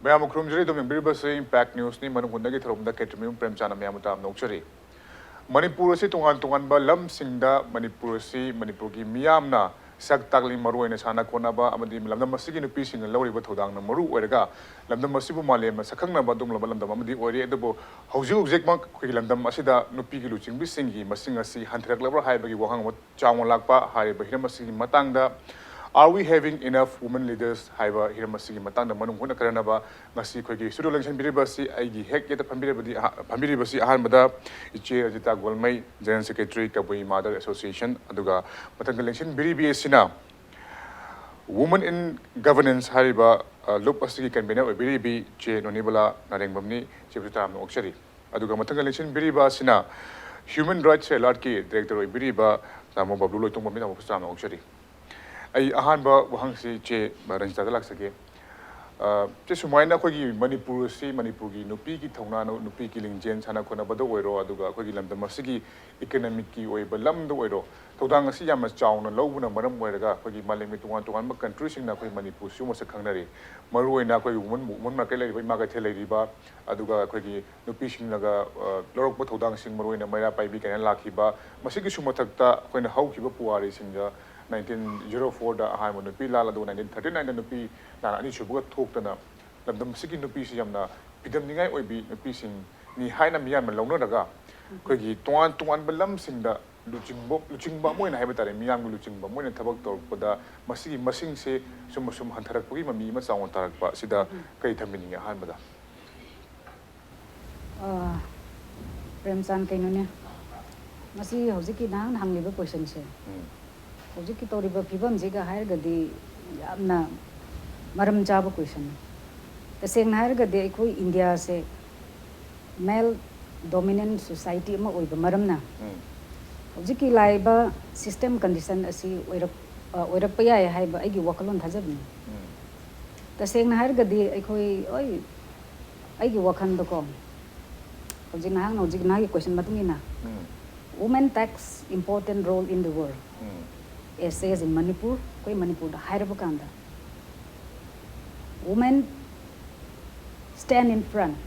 Mayam Krumjari to Members Impact News ni Manung Hutna from the Kshetrimayum Premchand Mayamutam Nokchari. Manipur si tungan ba lam singda Manipur si Manipurgi miyamna sak takli maru ina sana kona ba amadi lamdam masigi nupi sing lawri ba thodang na maru oiraga lamdam masibu male ma sakhang na ba dum lamdam amadi ori edabo hauji object ma khoi lamdam asida nupi gi luching bi singi masing asi hanthrak labra hai ba gi wahang mo chawon lakpa hai ba hiram masigi matangda Are we having enough women leaders? Haiba Hiramasi Matanda Manung Hutna Karanaba, Nasi Kogi, Studio Election Biribasi, Igi Hek yet a Pambiribasi Ahmada, Ranjita Golmei, General Secretary, Kabui Mother Association, Aduga, Matanga Election Biribi Sina. Women in Governance Hariba, Lopasiki can be now a Biribi, Nonibala Nrengbam, Chiputam Okshari. Aduga Matanga Election Biriba Sina. Human Rights Larki, Director of Biriba, Namo Babloo Loitongbam Okshari. I ahanba wahangsi che Ranjita Laksake. Sumaina Kogi Manipur si Manipurgi, Nupiki Tonano, Nupiki Lingjen, Sanakona Badoero, Aduga, Kogilam, the Masigi, economic way, Balam the Wero, Todanga Siamas Chown, and Loguna, Maram Weraga, Kogi Malimi to one country, Sinako Manipur, Sumas a Kanari, Maru and Nako, one Makele, Magatele Riba, Aduga, Kogi, Nupishin Naga, Lorok Todang Sin Maru and Maya Paibi and Lakiba, Masiki Sumataka, when the Haukiba Puari Singa. 1904 da ahai nupi lala do 1939 da nupi na ani chubuga thokna lamdam sigi nupi si yamna pidam ningai oibi nupi sing ni haina miyan ma longno daga kogi tuan balam sing da luchingba moina haiba tare miyam luchingba moina thabak torpada masigi masing se sum hantarak pugi mami ma sawon tarakpa sida kai thamini han bada Premchand kainone masi hojiki nang hangliba question se Hojiki toriba pibam jiga hairgadi yamna maram jaba question. Taseng hairgadi ekoi India se male dominant society ma oiba maram na. Hojiki laiba system condition asi oirap paya haiba aigi wakalon thajabni. Taseng hairgadi ekoi oi aigi wakhan doko. Hojik nahang hojik nahi question matungina. Women takes important role in the world. Essays in Manipur, koi Manipur da Hairabakanda. Women stand in front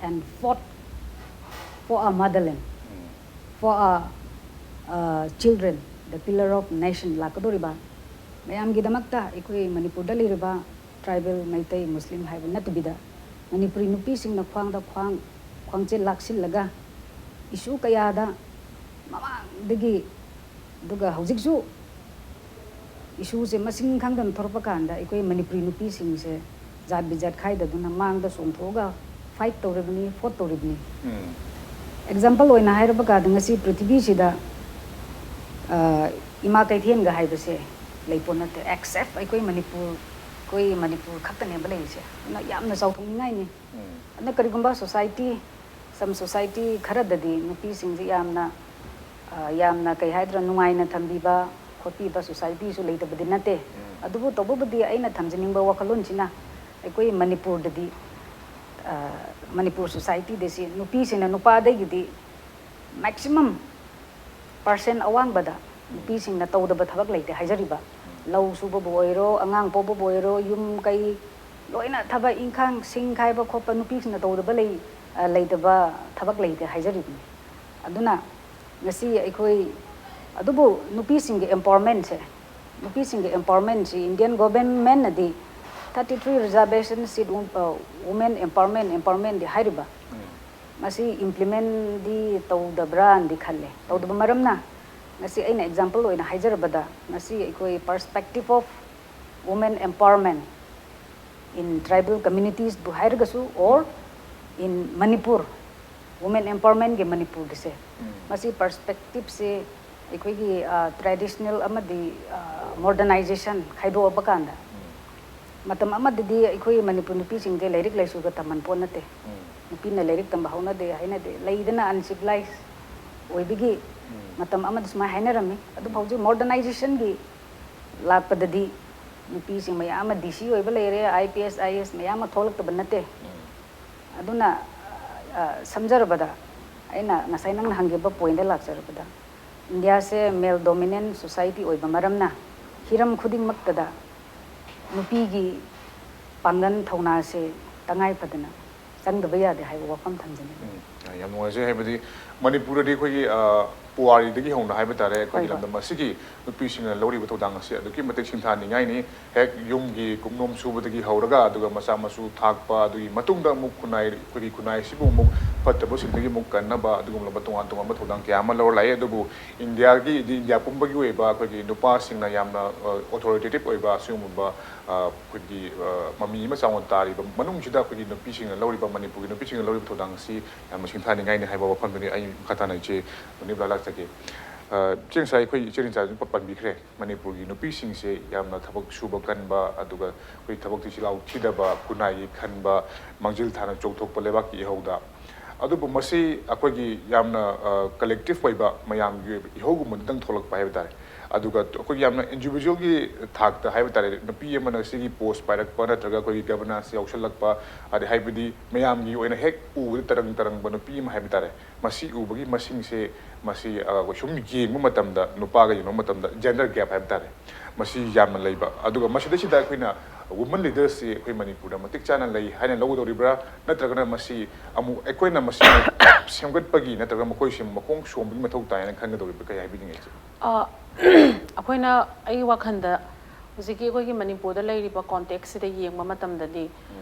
and fought for our motherland, for our children, the pillar of nation. Lakadoriba, mayam gidamakta, ikoi Manipur daliriba, tribal, Meitei, Muslim, have natubida. Manipuri nupi sing na kwang da kwang che laksil laga. Issue kayada, mama digi duga haujiksu. Issue se masing kangdan thorpakanda ekoi Manipuri nupi sing se jat bijat khai da duna mang da somthoga fight toribni fought toribni example oina hairabaka ngasi prithvi sida ima kaithien ga haibase leiponate except ekoi Manipur khaktane balei se na yamna chauthongai ni na karigumba society some society kharadadi nupi sing ji yamna kai haidra nungai na thambiba Kopi ba society so later badinate. Adubu tobo badi aina thamjining ba wakalon china. Ekoi Manipur dadi Manipur society desi nupi sina nupa de gidi maximum percent awang bada nupi sing na tawda ba thabak laite haijariba. Law suba boiro angang pobo boiro yum kai loina thaba ingkhang sing khai ba khopa nupi sing na tawda ba lei laite ba thabak laite haijaribi. Aduna ngasi ekoi Adubu nupi sing empowerment se nupi sing empowerment si Indian government na di 33 reservation seat women empowerment di hairiba masi implement di tau da brand di khalle tau da maram na ngasi aina example oina haijarabada ngasi ekoi perspective of women empowerment in tribal communities bu hairgasu or in Manipur women empowerment ge Manipur dise masi perspective se ekoi traditional amadi modernization khaido abakanda matam amadi ekoi Manipur nupi sing de lyric laisu ga taman ponate nupi na lyric tamba hauna de haina de laidana uncivilized oibigi matam amadi sma haina rami adu phauji modernization gi lakpadadi nupi sing mayama DC oiba leire IPS IS mayama tholak tabanate aduna samjarabada aina ngasai nang hangeba point de lakjarabada India se male dominant society oiba maramna hiram khuding maktada nupi gi pangan thauna se ꯇꯉꯥꯏ ꯐꯗꯅ ꯆꯪꯗꯕ ꯌꯥꯗꯦ ꯍꯥꯏꯕ ꯋꯥꯐꯝ ꯊꯝꯖꯅꯤ ꯌꯥꯝ ꯅꯨꯡꯉꯥꯏꯖꯩ ꯍꯥꯏꯕꯗꯤ ꯃꯅꯤꯄꯨꯔꯗꯗꯤ ꯑꯩꯈꯣꯏꯒꯤ ꯄꯨꯋꯥꯔꯤꯗꯒꯤ ꯍꯧꯅ ꯍꯥꯏꯕ ꯇꯥꯔꯦ ꯑꯩꯈꯣꯏꯒꯤ ꯂꯝꯗꯝ ꯑꯁꯤꯒꯤ ꯅꯨꯄꯤꯁꯤꯡꯅ ꯂꯧꯔꯤꯕ ꯊꯧꯗꯥꯡ ꯑꯁꯤ ꯑꯗꯨꯛꯀꯤ ꯃꯇꯤꯛ ꯁꯤꯡꯊꯥꯅꯤꯡꯉꯥꯏꯅꯤ ꯍꯦꯛ ꯌꯨꯝꯒꯤ ꯀꯨꯞꯅꯣꯝ ꯁꯨꯕꯗꯒꯤ ꯍꯧꯔꯒ ꯑꯗꯨꯒ ꯃꯆꯥ ꯃꯁꯨ ꯊꯥꯛꯄ ꯑꯗꯨꯒꯤ ꯃꯇꯨꯡꯗ ꯑꯃꯨꯛ ꯑꯩꯈꯣꯏꯒꯤ ꯈꯨꯟꯅꯥꯏ ꯑꯁꯤꯕꯨ ꯑꯃꯨꯛ ꯐꯠꯇꯕꯁꯤꯡꯗꯒꯤ ꯑꯃꯨꯛ ꯀꯟꯅꯕ ꯑꯗꯨꯒꯨꯝꯂꯕ ꯇꯣꯉꯥꯟ ꯇꯣꯉꯥꯟꯕ ꯊꯧꯗꯥꯡ ꯀꯌꯥ ꯑꯃ ꯂꯧꯔ ꯂꯥꯛꯑꯦ ꯑꯗꯨꯕꯨ ꯏꯟꯗꯤꯌꯥ ꯄꯨꯝꯕꯒꯤ ꯑꯣꯏꯕ ꯑꯩꯈꯣꯏꯒꯤ ꯅꯨꯄꯥꯁꯤꯡꯅ ꯌꯥꯝꯅ ꯑꯣꯊꯣꯔꯤꯇꯦꯇꯤꯞ ꯑꯣꯏꯕ ꯑꯁꯤꯒꯨꯝꯕ ꯑꯩꯈꯣꯏꯒꯤ ꯃꯃꯤ ꯑꯃ ꯆꯥꯎꯅ ꯇꯥꯔꯤꯕ ꯃꯅꯨꯡꯁꯤꯗ ꯑꯩꯈꯣꯏꯒꯤ ꯅꯨꯄꯤꯁꯤꯡꯅ ꯂꯧꯔꯤꯕ ꯃꯅꯤꯄꯨꯔꯒꯤ ꯅꯨꯄꯤꯁꯤꯡꯅ ꯂꯧꯔꯤꯕ ꯊꯧꯗꯥꯡ ꯑꯁꯤ ꯌꯥꯝꯅ ꯁꯤꯡꯊꯥꯅꯤꯡꯉꯥꯏꯅꯤ ꯍꯥꯏꯕ ꯋꯥꯐꯝꯗꯨꯅꯤ ꯑꯩ ꯃꯈꯥ ꯇꯥꯅ ꯏꯆꯦ ꯅꯣꯅꯤꯕꯥꯂꯥ ꯂꯥꯛꯆꯒꯦ ꯏꯆꯦ ꯉꯁꯥꯏ ꯑꯩꯈꯣꯏ ꯏꯆꯦ ꯔꯤꯟꯆꯥꯁꯨ ꯄꯟꯕꯤꯈ꯭ꯔꯦ ꯃꯅꯤꯄꯨꯔꯒꯤ ꯅꯨꯄꯤꯁꯤꯡꯁꯦ ꯌꯥꯝꯅ ꯊꯕꯛ ꯁꯨꯕ ꯀꯟꯕ ꯑꯗꯨꯒ ꯑꯩꯈꯣꯏ ꯊꯕꯛꯇꯤ ꯆꯤꯜꯍꯥꯎ ꯊꯤꯗꯕ ꯈꯨꯟꯅꯥꯏꯒꯤ ꯈꯟꯕ ꯃꯥꯡꯖꯤꯜ ꯊꯥꯅ ꯆꯣꯡꯊꯣꯛꯄ ꯂꯩꯕꯥꯛꯀꯤ ꯏꯍꯧꯗ ꯑꯗꯨꯕꯨ ꯃꯁꯤ ꯑꯩꯈꯣꯏꯒꯤ ꯌꯥꯝꯅ ꯀꯂꯦꯛꯇꯤꯚ ꯑꯣꯏꯕ ꯃꯌꯥꯝꯒꯤ ꯑꯣꯏꯕ ꯏꯍꯧꯒꯨꯝꯕꯗꯪ ꯊꯣꯛꯂꯛꯄ ꯍꯥꯏꯕ ꯇꯥꯔꯦ ꯑꯗꯨꯒ ꯑꯩꯈꯣꯏꯒꯤ ꯌꯥꯝꯅ ꯏꯟꯗꯤꯕꯤꯖꯨꯋꯦꯜꯒꯤ ꯊꯥꯛꯇ ꯍꯥꯏꯕ ꯇꯥꯔꯦ ꯅꯨꯄꯤ ꯑꯃꯅ ꯁꯤꯒꯤ ꯄꯣꯁ ꯄꯥꯏꯔꯛꯄ ꯅꯠꯇ꯭ꯔꯒ ꯑꯩꯈꯣꯏꯒꯤ ꯒꯕꯔꯅꯥꯟꯁ ꯌꯥꯎꯁꯜꯂꯛꯄ ꯍꯥꯏꯕꯗꯤ ꯃꯌꯥꯝꯒꯤ ꯑꯣꯏꯅ ꯍꯦꯛ ꯎꯕꯗ ꯇꯔꯪ ꯇꯔꯪꯕ ꯅꯨꯄꯤ ꯑꯃ ꯍꯥꯏꯕ ꯇꯥꯔꯦ ꯃꯁꯤ ꯎꯕꯒꯤ ꯃꯁꯤꯡꯁꯦ ꯃꯁꯤ ꯁꯨꯝ ꯌꯦꯡꯕ ꯃꯇꯝꯗ ꯅꯨꯄꯥꯒ ꯌꯦꯡꯕ ꯃꯇꯝꯗ ꯖꯦꯟꯗꯔ ꯒꯦꯞ ꯍꯥꯏꯕ ꯇꯥꯔꯦ ꯃꯁꯤ ꯌꯥꯝꯅ ꯂꯩꯕ ꯑꯗꯨꯒ ꯃꯁꯤꯗꯩꯁꯤꯗ ꯑꯩꯈꯣꯏꯅ ꯋꯨꯃꯟ ꯂꯤꯗꯔꯁꯤ ꯑꯩꯈꯣꯏ ꯃꯅꯤꯄꯨꯔꯗ ꯃꯇꯤꯛ ꯆꯥꯅ ꯂꯩ ꯍꯥꯏꯅ ꯂꯧꯒꯗꯧꯔꯤꯕ꯭ꯔꯥ ꯅꯠꯇ꯭ꯔꯒꯅ ꯃꯁꯤ ꯑꯃꯨꯛ ꯑꯩꯈꯣꯏꯅ ꯃꯁꯤ ꯁꯦꯝꯒꯠꯄꯒꯤ ꯅꯠꯇ꯭ꯔꯒ ꯃꯈꯣꯏꯁꯤ ꯃꯈꯣꯡ ꯁꯣꯝꯕꯒꯤ ꯃꯊꯧ ꯇꯥꯏꯅ ꯈꯟꯒꯗꯧꯔꯤꯕ꯭ꯔꯥ ꯀꯩ ꯍꯥꯏꯕꯤꯅꯤꯡꯉꯤ ꯑꯩꯈꯣꯏꯅ ꯑꯩꯒꯤ ꯋꯥꯈꯜꯗ ꯍꯧꯖꯤꯛꯀꯤ ꯑꯩꯈꯣꯏꯒꯤ ꯃꯅꯤꯄꯨꯔꯗ ꯂꯩꯔꯤꯕ ꯀꯣꯟꯇꯦꯛꯁꯁꯤꯗ ꯌꯦꯡꯕ ꯃꯇꯝꯗꯗꯤ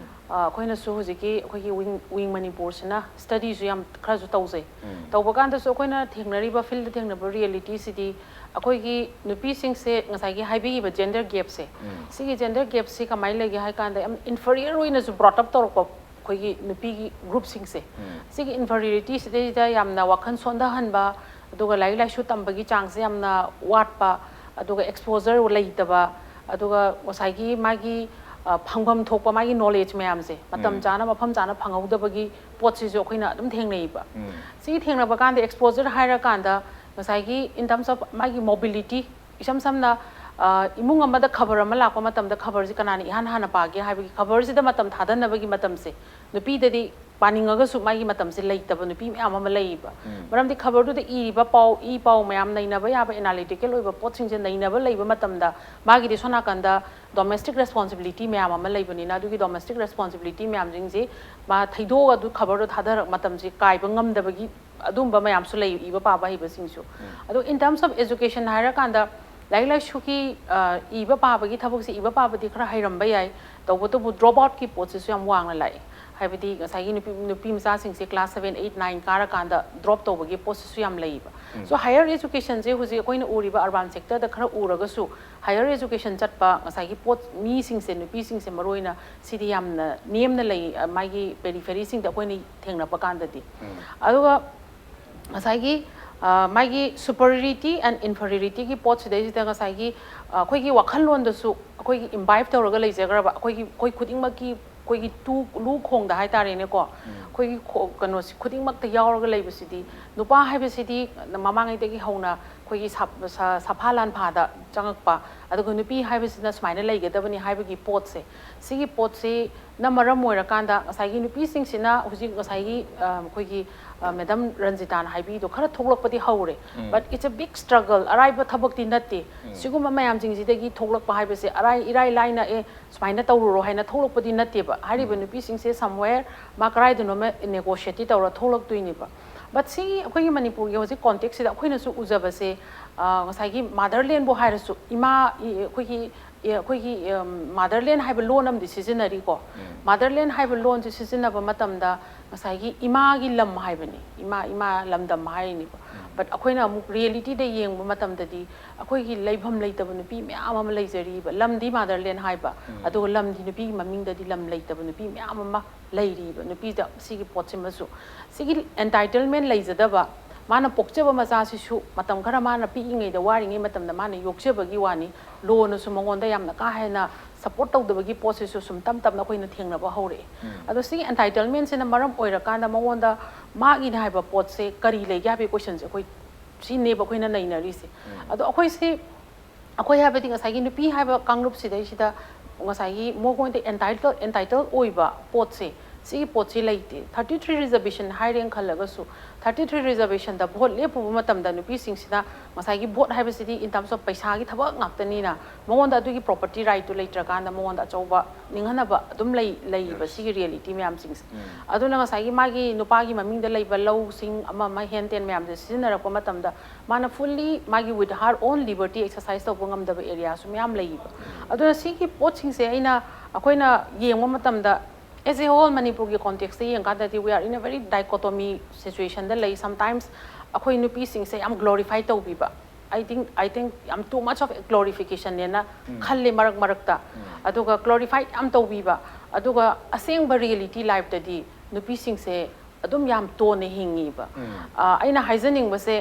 ꯑꯩꯈꯣꯏꯅꯁꯨ ꯍꯧꯖꯤꯛꯀꯤ ꯑꯩꯈꯣꯏꯒꯤ ꯋꯤꯡ ꯃꯅꯤꯄꯨꯔꯁꯤꯅ ꯁ꯭ꯇꯗꯤꯁꯨ ꯌꯥꯝ ꯈꯔꯁꯨ ꯇꯧꯖꯩ ꯇꯧꯕ ꯀꯥꯟꯗꯁꯨ ꯑꯩꯈꯣꯏꯅ ꯊꯦꯡꯅꯔꯤꯕ ꯐꯤꯜꯗ ꯊꯦꯡꯅꯕ ꯔꯤꯌꯦꯂꯤꯇꯤꯁꯤꯗꯤ ꯑꯩꯈꯣꯏꯒꯤ ꯅꯨꯄꯤꯁꯤꯡꯁꯦ ꯉꯁꯥꯏꯒꯤ ꯍꯥꯏꯕꯤꯈꯤꯕ ꯖꯦꯟꯗꯔ ꯒꯦꯞꯁꯦ ꯁꯤꯒꯤ ꯖꯦꯟꯗꯔ ꯒꯦꯞꯁꯤ ꯀꯃꯥꯏꯅ ꯂꯩꯒꯦ ꯍꯥꯏ ꯀꯥꯟꯗ ꯌꯥꯝ ꯏꯟꯐꯔꯤꯌꯔ ꯑꯣꯏꯅꯁꯨ ꯕ꯭ꯔꯣꯠ ꯑꯞ ꯇꯧꯔꯛꯄ ꯑꯩꯈꯣꯏꯒꯤ ꯅꯨꯄꯤꯒꯤ ꯒ꯭ꯔꯨꯞꯁꯤꯡꯁꯦ ꯁꯤꯒꯤ ꯏꯟꯐꯔꯤꯌꯔꯤꯇꯤꯁꯤꯗꯩꯗ ꯌꯥꯝꯅ ꯋꯥꯈꯜ ꯁꯣꯟꯊꯍꯟꯕ ꯑꯗꯨꯒ ꯂꯥꯏꯔꯤꯛ ꯂꯥꯏꯁꯨ ꯇꯝꯕꯒꯤ ꯆꯥꯡꯁꯦ ꯌꯥꯝꯅ ꯋꯥꯠꯄ ꯑꯗꯨꯒ ꯑꯦꯛꯁꯄꯣꯖꯔ ꯂꯩꯇꯕ ꯑꯗꯨꯒ ꯉꯁꯥꯏꯒꯤ ꯃꯥꯒꯤ ꯐꯪꯐꯝ ꯊꯣꯛꯄ ꯃꯥꯒꯤ ꯅꯣꯂꯦꯖ ꯃꯌꯥꯝꯁꯦ ꯃꯇꯝ ꯆꯥꯅ ꯃꯐꯝ ꯆꯥꯅ ꯐꯪꯍꯧꯗꯕꯒꯤ ꯄꯣꯠꯁꯤꯁꯨ ꯑꯩꯈꯣꯏꯅ ꯑꯗꯨꯝ ꯊꯦꯡꯅꯩꯕ ꯁꯤꯒꯤ ꯊꯦꯡꯅꯕ ꯀꯥꯟꯗ ꯑꯦꯛꯁꯄꯣꯖꯔ ꯍꯥꯏꯔꯀꯥꯟꯗ ꯉꯁꯥꯏꯒꯤ ꯏꯟ ꯇꯔꯝꯁ ꯑꯣꯐ ꯃꯥꯒꯤ ꯃꯣꯕꯤꯂꯤꯇꯤ ꯏꯁꯝ ꯁꯝꯅ ꯏꯃꯨꯡ ꯑꯃꯗ ꯈꯕꯔ ꯑꯃ ꯂꯥꯛꯄ ꯃꯇꯝꯗ ꯈꯕꯔꯁꯤ ꯀꯅꯥꯅ ꯏꯍꯥꯟ ꯍꯥꯟꯅ ꯄꯥꯒꯦ ꯍꯥꯏꯕꯒꯤ ꯈꯕꯔꯁꯤꯗ ꯃꯇꯝ ꯊꯥꯗꯅꯕꯒꯤ ꯃꯇꯝꯁꯦ ꯅꯨꯄꯤꯗꯗꯤ ꯄꯥꯅꯤꯡꯉꯒꯁꯨ ꯃꯥꯒꯤ ꯃꯇꯝꯁꯦ ꯂꯩꯇꯕ ꯅꯨꯄꯤ ꯃꯌꯥꯝ ꯑꯃ ꯂꯩꯌꯦꯕ ꯃꯔꯝꯗꯤ ꯈꯕꯔꯗꯨꯗ ꯏꯔꯤꯕ ꯄꯥꯎ ꯃꯌꯥꯝ ꯅꯩꯅꯕ ꯌꯥꯕ ꯑꯦꯅꯥꯂꯤꯇꯤꯀꯦꯜ ꯑꯣꯏꯕ ꯄꯣꯠꯁꯤꯡꯁꯦ ꯅꯩꯅꯕ ꯂꯩꯕ ꯃꯇꯝꯗ ꯃꯥꯒꯤꯗꯤ ꯁꯣꯝ ꯅꯥꯀꯟꯗ ꯗꯣꯃꯦꯁꯇꯤꯛ ꯔꯦꯁꯄꯣꯟꯁꯤꯕꯤꯂꯤꯇꯤ ꯃꯌꯥꯝ ꯑꯃ ꯂꯩꯕꯅꯤꯅ ꯑꯗꯨꯒꯤ ꯗꯣꯃꯦꯁꯇꯤꯛ ꯔꯦꯁꯄꯣꯟꯁꯤꯕꯤꯂꯤꯇꯤ ꯃꯌꯥꯝꯁꯤꯡꯁꯦ ꯃꯥ ꯊꯩꯗꯣꯛꯑꯒ ꯑꯗꯨ ꯈꯕꯔꯗꯣ ꯊꯥꯗꯔꯛ ꯃꯇꯝꯁꯦ ꯀꯥꯏꯕ ꯉꯝꯗꯕꯒꯤ ꯑꯗꯨꯝꯕ ꯃꯌꯥꯝꯁꯨ ꯂꯩ ꯏꯕ ꯄꯥꯕ ꯍꯩꯕꯁꯤꯡꯁꯨ ꯑꯗꯣ ꯏꯟ ꯇꯔꯝꯁ ꯑꯣꯐ ꯑꯦꯖꯨꯀꯦꯁꯟ ꯍꯥꯏꯔꯀꯥꯟꯗ ꯂꯥꯏꯔꯤꯛ ꯂꯥꯏꯁꯨꯒꯤ ꯏꯕ ꯄꯥꯕꯒꯤ ꯊꯕꯛꯁꯤ ꯏꯕ ꯄꯥꯕꯗꯤ ꯈꯔ ꯍꯩꯔꯝꯕ ꯌꯥꯏ ꯇꯧꯕꯇꯕꯨ ꯗ꯭ꯔꯣꯞ ꯑꯥꯎꯠꯀꯤ ꯄꯣꯠꯁꯤꯁꯨ ꯌꯥꯝ ꯋꯥꯡꯅ ꯂꯥꯛꯑꯦ ꯍꯥꯏꯕꯗꯤ ꯉꯁꯥꯏꯒꯤ ꯅꯨꯄꯤ ꯃꯆꯥꯁꯤꯡꯁꯦ ꯀ꯭ꯂꯥꯁ 7, 8, 9 ꯀꯥꯔꯀꯥꯟꯗ ꯗ꯭ꯔꯣꯞ ꯇꯧꯕꯒꯤ ꯄꯣꯠꯁꯤꯁꯨ ꯌꯥꯝ ꯂꯩꯌꯦꯕ ꯁꯣ ꯍꯥꯌꯔ ꯑꯦꯖꯨꯀꯦꯁꯟꯁꯦ ꯍꯧꯖꯤꯛ ꯑꯩꯈꯣꯏꯅ ꯎꯔꯤꯕ ꯑꯔꯕꯥꯟ ꯁꯦꯛꯇꯔꯗ ꯈꯔ ꯎꯔꯒꯁꯨ ꯍꯥꯌꯔ ꯑꯦꯖꯨꯀꯦꯁꯟ ꯆꯠꯄ ꯉꯁꯥꯏꯒꯤ ꯄꯣꯠ ꯃꯤꯁꯤꯡꯁꯦ ꯅꯨꯄꯤꯁꯤꯡꯁꯦ ꯃꯔꯨꯑꯣꯏꯅ ꯁꯤꯗꯤ ꯌꯥꯝꯅ ꯅꯦꯝꯅ ꯂꯩ ꯃꯥꯒꯤ ꯄꯦꯔꯤꯐꯦꯔꯤꯁꯤꯡꯗ ꯑꯩꯈꯣꯏꯅ ꯊꯦꯡꯅꯕ ꯀꯥꯟꯗꯗꯤ ꯑꯗꯨꯒ ꯉꯁꯥꯏꯒꯤ ꯃꯥꯒꯤ ꯁꯨꯄꯔꯤꯌꯔꯤꯇꯤ ꯑꯦꯟ ꯏꯟꯐꯔꯤꯌꯔꯤꯇꯤꯒꯤ ꯄꯣꯠꯁꯤꯗꯩꯁꯤꯗ ꯉꯁꯥꯏꯒꯤ ꯑꯩꯈꯣꯏꯒꯤ ꯋꯥꯈꯜꯂꯣꯟꯗꯁꯨ ꯑꯩꯈꯣꯏꯒꯤ ꯏꯝꯕꯥꯏꯞ ꯇꯧꯔꯒ ꯂꯩꯖꯈ꯭ꯔꯕ ꯑꯩꯈꯣꯏ ꯈꯨꯗꯤꯡꯃꯛꯀꯤ ꯑꯩꯈꯣꯏꯒꯤ ꯂꯨ ꯈꯣꯡꯗ ꯍꯥꯏꯇꯥꯔꯦꯅꯦꯀꯣ ꯑꯩꯈꯣꯏꯒꯤ ꯀꯩꯅꯣꯁꯤ ꯈꯨꯗꯤꯡꯃꯛꯇ ꯌꯥꯎꯔꯒ ꯂꯩꯕꯁꯤꯗꯤ ꯅꯨꯄꯥ ꯍꯥꯏꯕꯁꯤꯗꯤ ꯃꯃꯥꯡꯉꯩꯗꯒꯤ ꯍꯧꯅ ꯑꯩꯈꯣꯏꯒꯤ ꯁꯥꯐꯥ ꯂꯥꯟꯐꯥꯗ ꯆꯪꯉꯛꯄ ꯑꯗꯨꯒ ꯅꯨꯄꯤ ꯍꯥꯏꯕꯁꯤꯅ ꯁꯨꯃꯥꯏꯅ ꯂꯩꯒꯗꯕꯅꯤ ꯍꯥꯏꯕꯒꯤ ꯄꯣꯠꯁꯦ ꯁꯤꯒꯤ ꯄꯣꯠꯁꯤꯅ ꯃꯔꯝ ꯑꯣꯏꯔꯀꯥꯟꯗ ꯉꯁꯥꯏꯒꯤ ꯅꯨꯄꯤꯁꯤꯡꯁꯤꯅ ꯍꯧꯖꯤꯛ ꯉꯁꯥꯏꯒꯤ ꯑꯩꯈꯣꯏꯒꯤ ꯃꯦꯗꯥꯝ ꯔꯟꯖꯤꯇꯥꯅ ꯍꯥꯏꯕꯤꯗꯣ ꯈꯔ ꯊꯣꯛꯂꯛꯄꯗꯤ ꯍꯧꯔꯦ ꯕꯠ ꯏꯠꯁ ꯑ ꯕꯤꯛ ꯁ꯭ꯇ꯭ꯔꯒꯜ ꯑꯔꯥꯏꯕ ꯊꯕꯛꯇꯤ ꯅꯠꯇꯦ ꯁꯤꯒꯨꯝꯕ ꯃꯌꯥꯝꯁꯤꯡꯁꯤꯗꯒꯤ ꯊꯣꯛꯂꯛꯄ ꯍꯥꯏꯕꯁꯦ ꯏꯔꯥꯏ ꯂꯥꯏꯅ ꯁꯨꯃꯥꯏꯅ ꯇꯧꯔꯨꯔꯣ ꯍꯥꯏꯅ ꯊꯣꯛꯂꯛꯄꯗꯤ ꯅꯠꯇꯦꯕ ꯍꯥꯏꯔꯤꯕ ꯅꯨꯄꯤꯁꯤꯡꯁꯦ ꯁꯝꯋꯦꯔ ꯃꯥ ꯀꯗꯥꯏꯗꯅꯣꯃ ꯅꯦꯒꯣꯁꯤꯌꯦꯠꯇꯤ ꯇꯧꯔ ꯊꯣꯛꯂꯛꯇꯣꯏꯅꯦꯕ ꯕꯠ ꯁꯤꯒꯤ ꯑꯩꯈꯣꯏꯒꯤ ꯃꯅꯤꯄꯨꯔꯒꯤ ꯍꯧꯖꯤꯛ ꯀꯣꯟꯇꯦꯛꯁꯁꯤꯗ ꯑꯩꯈꯣꯏꯅꯁꯨ ꯎꯖꯕꯁꯦ ꯉꯁꯥꯏꯒꯤ ꯃꯥꯗꯔꯂꯦꯟꯕꯨ ꯍꯥꯏꯔꯁꯨ ꯑꯩꯈꯣꯏꯒꯤ ꯃꯥꯗꯔꯂꯦꯟ ꯍꯥꯏꯕ ꯂꯣꯟ ꯑꯃꯗꯤ ꯁꯤꯖꯤꯟꯅꯔꯤꯀꯣ ꯃꯥꯗꯔꯂꯦꯟ ꯍꯥꯏꯕ ꯂꯣꯟꯁꯦ ꯁꯤꯖꯤꯟꯅꯕ ꯃꯇꯝꯗ ꯉꯁꯥꯏꯒꯤ ꯏꯃꯥꯒꯤ ꯂꯝ ꯍꯥꯏꯕꯅꯤ ꯏꯃꯥ ꯂꯝꯗꯝ ꯍꯥꯏꯔꯤꯅꯦꯕ ꯕꯠ ꯑꯩꯈꯣꯏꯅ ꯑꯃꯨꯛ ꯔꯤꯌꯦꯂꯤꯇꯤꯗ ꯌꯦꯡꯕ ꯃꯇꯝꯗꯗꯤ ꯑꯩꯈꯣꯏꯒꯤ ꯂꯩꯐꯝ ꯂꯩꯇꯕ ꯅꯨꯄꯤ ꯃꯌꯥꯝ ꯑꯃ ꯂꯩꯖꯔꯤꯕ ꯂꯝꯗꯤ ꯃꯥꯗꯔꯂꯦꯟ ꯍꯥꯏꯕ ꯑꯗꯨꯒ ꯂꯝꯗꯤ ꯅꯨꯄꯤꯒꯤ ꯃꯃꯤꯡꯗꯗꯤ ꯂꯝ ꯂꯩꯇꯕ ꯅꯨꯄꯤ ꯃꯌꯥꯝ ꯑꯃ ꯂꯩꯔꯤꯕ ꯅꯨꯄꯤꯗ ꯁꯤꯒꯤ ꯄꯣꯠꯁꯤꯃꯁꯨ ꯁꯤꯒꯤ ꯑꯦꯟꯇꯥꯏꯇꯜꯃꯦꯟ ꯂꯩꯖꯗꯕ ꯃꯥꯅ ꯄꯣꯛꯆꯕ ꯃꯆꯥꯁꯤꯁꯨ ꯃꯇꯝ ꯈꯔ ꯃꯥꯅ ꯄꯤꯛꯏꯉꯩꯗ ꯋꯥꯔꯤꯉꯩ ꯃꯇꯝꯗ ꯃꯥꯅ ꯌꯣꯛꯆꯕꯒꯤ ꯋꯥꯅꯤ ꯂꯣꯅꯁꯨ ꯃꯉꯣꯟꯗ ꯌꯥꯝꯅ ꯀꯥ ꯍꯦꯟꯅ ꯁꯄꯣꯔꯠ ꯇꯧꯗꯕꯒꯤ ꯄꯣꯠꯁꯤꯁꯨ ꯁꯨꯝ ꯇꯞ ꯇꯞꯅ ꯑꯩꯈꯣꯏꯅ ꯊꯦꯡꯅꯕ ꯍꯧꯔꯛꯑꯦ ꯑꯗꯣ ꯁꯤꯒꯤ ꯑꯦꯟꯇꯥꯏꯇꯜꯃꯦꯟꯁꯤꯅ ꯃꯔꯝ ꯑꯣꯏꯔꯀꯥꯟꯗ ꯃꯉꯣꯟꯗ ꯃꯥꯒꯤꯅꯤ ꯍꯥꯏꯕ ꯄꯣꯠꯁꯦ ꯀꯔꯤ ꯂꯩꯒꯦ ꯍꯥꯏꯕꯒꯤ ꯀꯣꯏꯁꯟꯁꯦ ꯑꯩꯈꯣꯏ ꯁꯤꯅꯦꯕ ꯑꯩꯈꯣꯏꯅ ꯅꯩꯅꯔꯤꯁꯦ ꯑꯗꯣ ꯑꯩꯈꯣꯏ ꯍꯥꯏꯕꯗꯤ ꯉꯁꯥꯏꯒꯤ ꯅꯨꯄꯤ ꯍꯥꯏꯕ ꯀꯥꯡꯂꯨꯞꯁꯤꯗꯩꯁꯤꯗ ꯉꯁꯥꯏꯒꯤ ꯃꯉꯣꯟꯗ ꯑꯦꯟꯇꯥꯏꯇꯜ ꯑꯣꯏꯕ ꯄꯣꯠꯁꯦ ꯁꯤꯒꯤ ꯄꯣꯠꯁꯤ ꯂꯩꯇꯦ 33 ꯔꯤꯖꯔꯕꯦꯁꯟ ꯍꯥꯏꯔꯦꯅ ꯈꯜꯂꯒꯁꯨ 33 ꯔꯤꯖꯔꯕꯦꯁꯟꯗ ꯚꯣꯠ ꯂꯦꯞꯄꯨꯕ ꯃꯇꯝꯗ ꯅꯨꯄꯤꯁꯤꯡꯁꯤꯗ ꯉꯁꯥꯏꯒꯤ ꯚꯣꯠ ꯍꯥꯏꯕꯁꯤꯗꯤ ꯏꯟ ꯇꯔꯝꯁ ꯑꯣꯐ ꯄꯩꯁꯥꯒꯤ ꯊꯕꯛ ꯉꯥꯛꯇꯅꯤꯅ ꯃꯉꯣꯟꯗ ꯑꯗꯨꯒꯤ ꯄ꯭ꯔꯣꯄꯔꯇꯤ ꯔꯥꯏꯠꯇꯨ ꯂꯩꯇ꯭ꯔꯀꯥꯟꯗ ꯃꯉꯣꯟꯗ ꯑꯆꯧꯕ ꯅꯤꯡꯍꯟꯅꯕ ꯑꯗꯨꯝ ꯂꯩꯕ ꯁꯤꯒꯤ ꯔꯤꯌꯦꯂꯤꯇꯤ ꯃꯌꯥꯝꯁꯤꯡꯁꯦ ꯑꯗꯨꯅ ꯉꯁꯥꯏꯒꯤ ꯃꯥꯒꯤ ꯅꯨꯄꯥꯒꯤ ꯃꯃꯤꯡꯗ ꯂꯩꯕ ꯂꯧꯁꯤꯡ ꯑꯃ ꯍꯦꯟ ꯇꯦꯟ ꯃꯌꯥꯝꯁꯦ ꯁꯤꯖꯤꯟꯅꯔꯛꯄ ꯃꯇꯝꯗ ꯃꯥꯅ ꯐꯨꯜꯂꯤ ꯃꯥꯒꯤ ꯋꯤꯠ ꯍꯥꯔ ꯑꯣꯟ ꯂꯤꯕꯔꯇꯤ ꯑꯦꯛꯁꯔꯁꯥꯏꯁ ꯇꯧꯕ ꯉꯝꯗꯕ ꯑꯦꯔꯤꯌꯥꯁꯨ ꯃꯌꯥꯝ ꯂꯩꯌꯦꯕ ꯑꯗꯨꯅ ꯁꯤꯒꯤ ꯄꯣꯠꯁꯤꯡꯁꯦ ꯑꯩꯈꯣꯏꯅ ꯌꯦꯡꯕ ꯃꯇꯝꯗ as a whole ꯃꯅꯤꯄꯨꯔꯒꯤ context ꯌꯦꯡꯀꯥꯟꯗꯗꯤ we are in a very dichotomy situation ꯗ ꯂꯩ sometimes ꯑꯩꯈꯣꯏ ꯅꯨꯄꯤꯁꯤꯡꯁꯦ ꯌꯥꯝ glorify ꯇꯧꯕꯤꯕ I think yam too much of glorification nena khalle marakta aduga glorified yam tawbiba aduga asengba reality life tadi nupi singse adum yam to ne hingi ba aina haizening base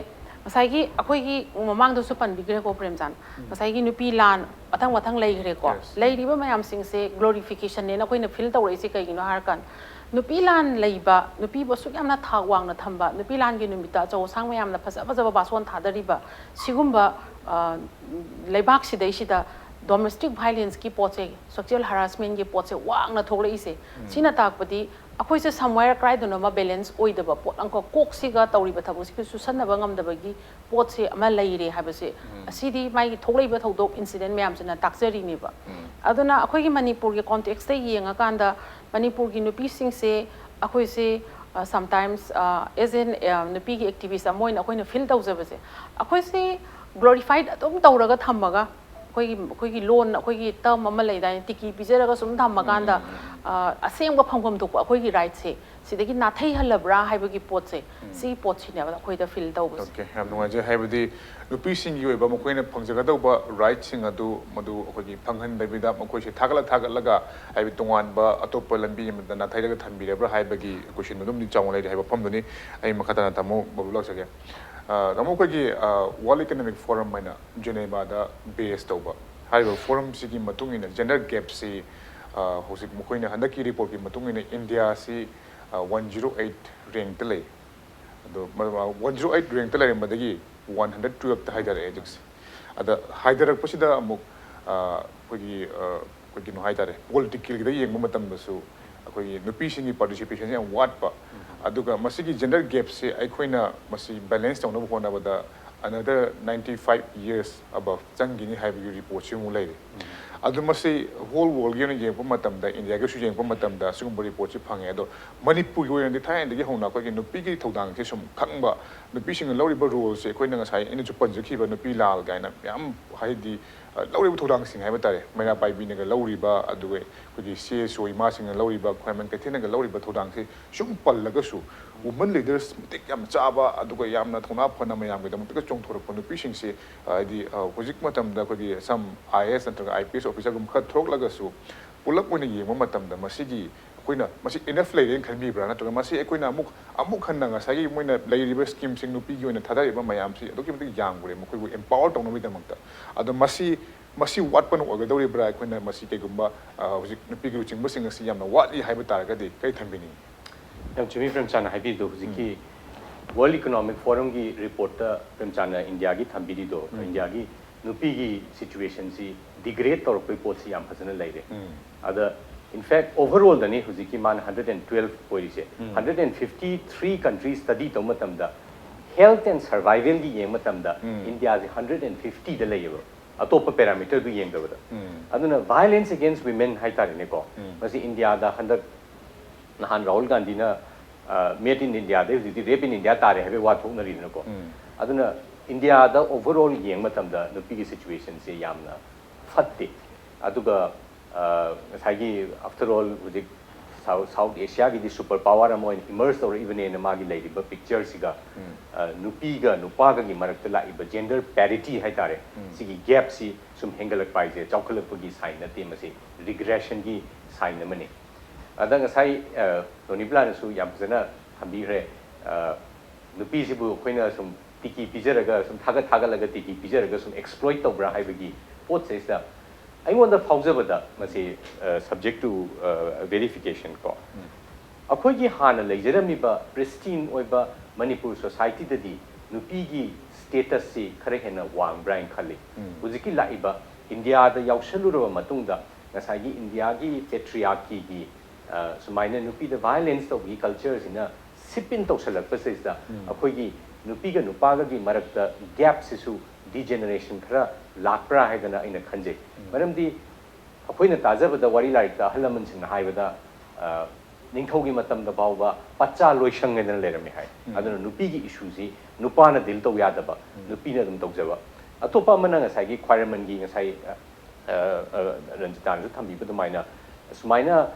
masai akoi gi mamang do su pan bigre ko Premchand masai gi nupi lan mathang lei gre ko lei riba mayam singse glorification nena koi na feel tawrei se kai gi no har kan nupi lan leiba nupi bo su yamna thawang na thamba nupi lan gi numita chaw sang mayam na phasa phasa ba son thadariba sigumba leibak sidai sida domestic violence ki poche sexual harassment ki poche wang na thole ise sina takpadi akoi se somewhere cry do no ma balance oidaba pot angko kok siga tawriba thabu si su sanaba ngamdaba gi pot se ama leire habase asidi mai tholei ba thodok incident mayam sina takjari ni ba aduna akoi gi Manipur gi context te yenga kanda Manipur gi nupi sing se akoi se sometimes as in nupi gi activist amoin akoi na feel tawjaba se akoi se glorified atom tawraga thamaga akoi gi loan akoi gi term ama leidai tiki pijeraga sum thamaganda asengba phangom thokpa akoi gi right se sidagi nathai halabra haibagi pot se si pot sine ba akoi da feel tawbas okay ham nuaje haibadi nupi sing yoi ba makoi na phangjaga dawba right sing adu madu akoi gi phanghan dabida makoi se thagalaga haibi tongan ba atopa lambi amda nathai daga thanbirebra haibagi question dum ni chawon leide haiba phamduni ai makhata na tamo Babloo sage Ramo Kagi World Economic Forum Mina Geneva da base Toba. However, forum sigi matung in gender gap si Hosik Mukoina Handaki report matung in India si 108 rank delay. The 108 rank delay Madagi 112 the Hydra agents. At the Hydra Pusida Muk Kagi no Hydra political the young Mumatam Basu. Nupi participation and what pa aduga masigi gender gap se aikoina masi balance tawna bokona bada another 95 years above changini haibigi report simu leide adu masi whole world gi ne jengpa matamda India gi su jengpa matamda sigum report si phange ado Manipur gi oyandi thai andi gi hona ko gi nupi gi thodang se sum khangba nupi sing loriba role se koina ngasai ina chu panjaki ba nupi lal gaina yam haidi loriba thodang sing haiba tare maina pai bi ne ga loriba aduge kudi se soi ma sing loriba khaiman ka thina ga loriba thodang se sum pallaga su women leaders tik yam chaba aduga yamna thona phana mayam ga dam tik chong thor pon nupi sing se di hojik matam da kodi some IS natra IPS officer gum kha throk laga su pulak oina yema matam da masigi koina masi enough leiden khanbi bra natra masi koina amuk khanna nga sagi moina leiriba scheme sing nupi gi oina thadariba mayam si aduki mti yang bure mokoi bu empower tong nomi damakta adu masi wat pan ogadori bra koina masi ke gumba hojik nupi gi chingba sing asi yamna wati haiba taraga de kai thambini Kshetrimayum Premchand haibi do hujiki World Economic Forum gi report ta Premchand India gi thambidi do India gi nupi gi situation si degrade tor koi pot si yam phasana laide ada in fact overall dani hujiki man 112 poise 153 countries study to matamda health and survival gi yeng matamda India is 150 da layewa atopa parameter du yeng da aduna violence against women haitari ne ko masi India da 100 nahan Rahul Gandhi na made in India de rape in India tare have wa thok na ri na ko aduna India da overall yeng matam da nupi gi situation se yamna fatte aduga sagi after all with South Asia gi super power amo emerged or even in magi lady but picture siga nupi ga nupa ga gi marak la iba gender parity hai tare sigi gap si sum hengalak pai je chaukalak gi sign na te masi regression gi sign na mani adang sai Nonibala su yam jana hambi re nupi sibu koina sum tiki pijaraga sum thaga laga tiki pijaraga sum exploit to bra haibagi pot says that I want the fauzabada masi subject to verification ko akoi gi hana lejerami ba pristine oiba Manipur society dadi nupi gi status si khare hena wang brain khali hujiki laiba India da yaushaluro matungda ngasai gi India gi patriarchy gi sumaina nupi the violence of culture sina sipin tawsalakpa sida akhoigi nupi ga nupa ga gi marakta gap sisu degeneration khara lakpra haidana aina khanje maramdi akhoina tajabada wari laikta halaman singna haibada ningthogi matamda bawba pacha loisang ngena lerami hai aduna nupi gi issue si nupa na dil taw yadaba nupi na dum tawjaba atopa mana nga sai gi requirement gi nga sai ranjitan ju thambi bada maina sumaina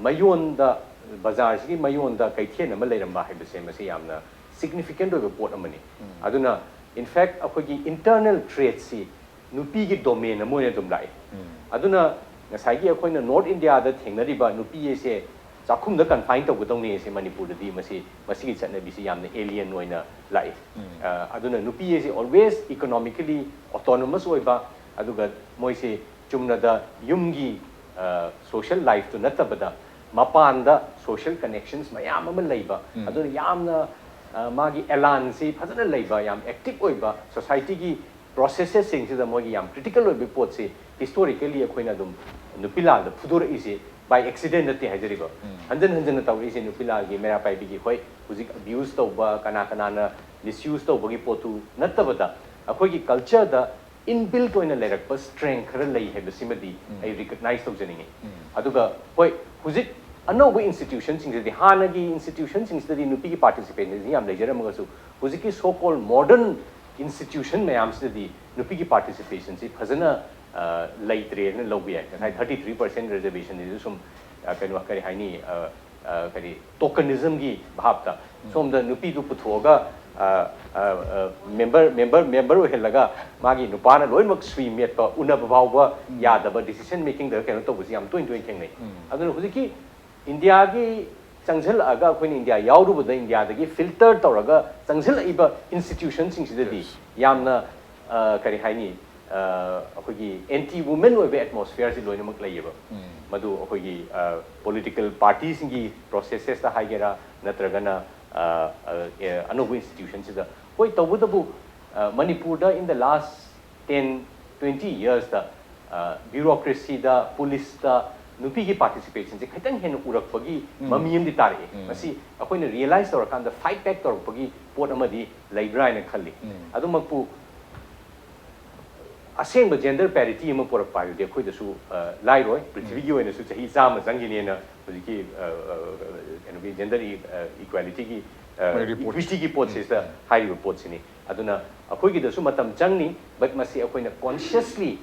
mayon da bazar si mayon da kaithien ama leramba haibase masi yamna significant over port amani aduna in fact akogi internal trade si nupi gi domain amoina dum lai aduna nga sai gi akoina north india da thengnariba nupi se chakhum da confine to gudong ni se manipur da di masi gi chatna bi si yamna alien noina lai aduna nupi se always economically autonomous oiba aduga moi se chumna da yumgi social life to natabada mapanda social connections mayam ama leiba aduna yamna magi elan si phajana leiba yam active oiba society gi processes sing si da moi yam critical oiba pot si historically akoina dum nupila da phudur isi by accident nati hajariba hanjan tawri si nupila gi mera pai bi gi hoi huzik abuse tawba kana na misuse tawba gi potu natabada akoi gi culture da inbuilt oina lerakpa strength khara lei heba simadi ai recognize tawjaningi aduga hoi huzik another institutions sing the hanagi institutions sing the nupi ki participation yam lejaram gasu huziki so called modern institution mayam the nupi ki participation si phajana laitre na lobi ai 33% reservation is sum kanu kari haini kari tokenism gi bhavta som the nupi du puthoga member helaga magi nupana loimak swi met pa unaba bawba yadaba decision making da kanu to busi yam twin thengnai aduna huziki India ki changjal aga koi India yaudu bada India dagi filter tawraga changjal iba institutions sing sidadi yamna kari haini akogi anti women oibe atmosphere si loinamak laiba madu akogi political parties ngi processes ta haigera natragana anobu institutions da koi tawudabu Manipur da in the last 10-20 years da bureaucracy da police da nupi ki participation se khaitang hen urak pagi mamiyam di tari masi akoina realize tor kan da fight back tor pagi pot amadi laibra ina khalli adumakpu aseng ba gender parity ma porak pa de khoi da su lai roi prithvi gi oina su chahi chama jangi ne na ki eno gender equality ki equity ki pot se da high report sini aduna akoi gi da su matam changni but masi akoina consciously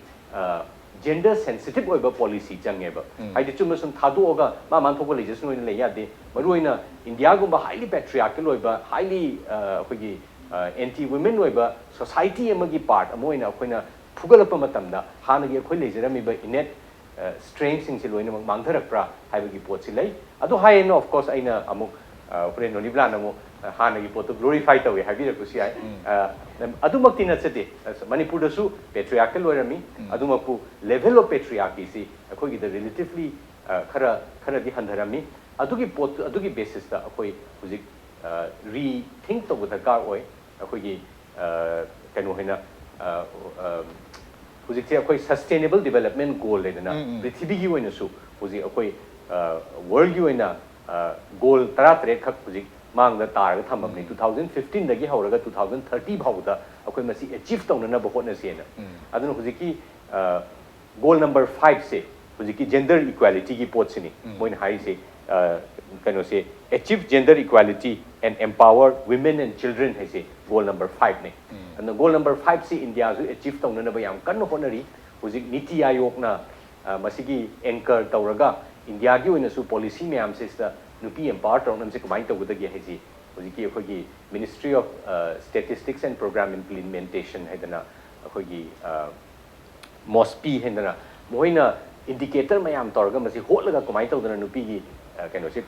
gender sensitive oiba policy changeba haidi chuma sum thadu oga ma man thok le jesu no le yade maruina india gumba highly patriarchal oiba highly akogi anti women oiba society amagi part amoina akoina phugalapa matamda hanagi akoi le jerami ba innate strength sing loina mangtharakpra haibagi pot si lei adu high no of course aina amuk friend Nonibala namo hanagi pot glorify tawi habira kusi ai adumakti na chete Manipur da su patriarchal oirami adumapu level of patriarchy si akoi the relatively khara di handharami adugi pot adugi basis da akoi huzik rethink to the car oi akoi gi kanu hena huzik se akoi sustainable development goal le na prithvi gi oina su huzik akoi world gi oina goal 33 khak huzik mang da tar ga thamam ni 2015 da gi hauraga 2030 bhauda akoi masi achieve tawna na bahot na sena aduna huziki goal number 5 se huziki gender equality gi pot sini moin hai se kano se achieve gender equality and empower women and children hai se goal number 5 ne and goal number 5 se India su achieve tawna na ba yam kan honari huzik niti ayog na masigi anchor tawraga India gi oina su policy me am se nupi empower tawna se kamai tawudagi hai ji huziki akogi Ministry of Statistics and Program Implementation haidana akogi MOSPI haidana moina indicator mayam torga masi hotlaga kamai tawdana nupi gi kano se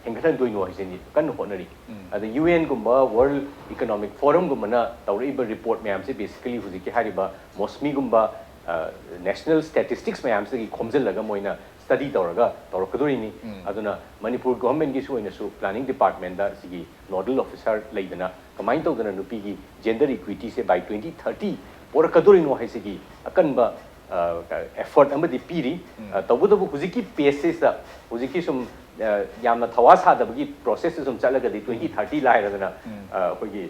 hengatan doino haiseni kan honari ada UN gumba World Economic Forum gumba na tawriba report mayam se basically huziki hariba MOSPI gumba national statistics mayam se gi khomjelaga moina study tawraga tawrakadorini aduna Manipur government gi su oina su planning department da sigi nodal officer leidana kamai tawdana nupi gi gender equity se by 2030 porakadorino haisigi akanba effort amadi piri tabudabu huziki paces da huziki sum ꯌꯥꯝꯅ ꯊꯋꯥ ꯁꯥꯗꯕꯒꯤ ꯄ꯭ꯔꯣꯁꯦꯁꯇ ꯁꯨꯝ ꯆꯠꯂꯒꯗꯤ 2030 ꯂꯥꯏꯔꯗꯅ ꯑꯩꯈꯣꯏꯒꯤ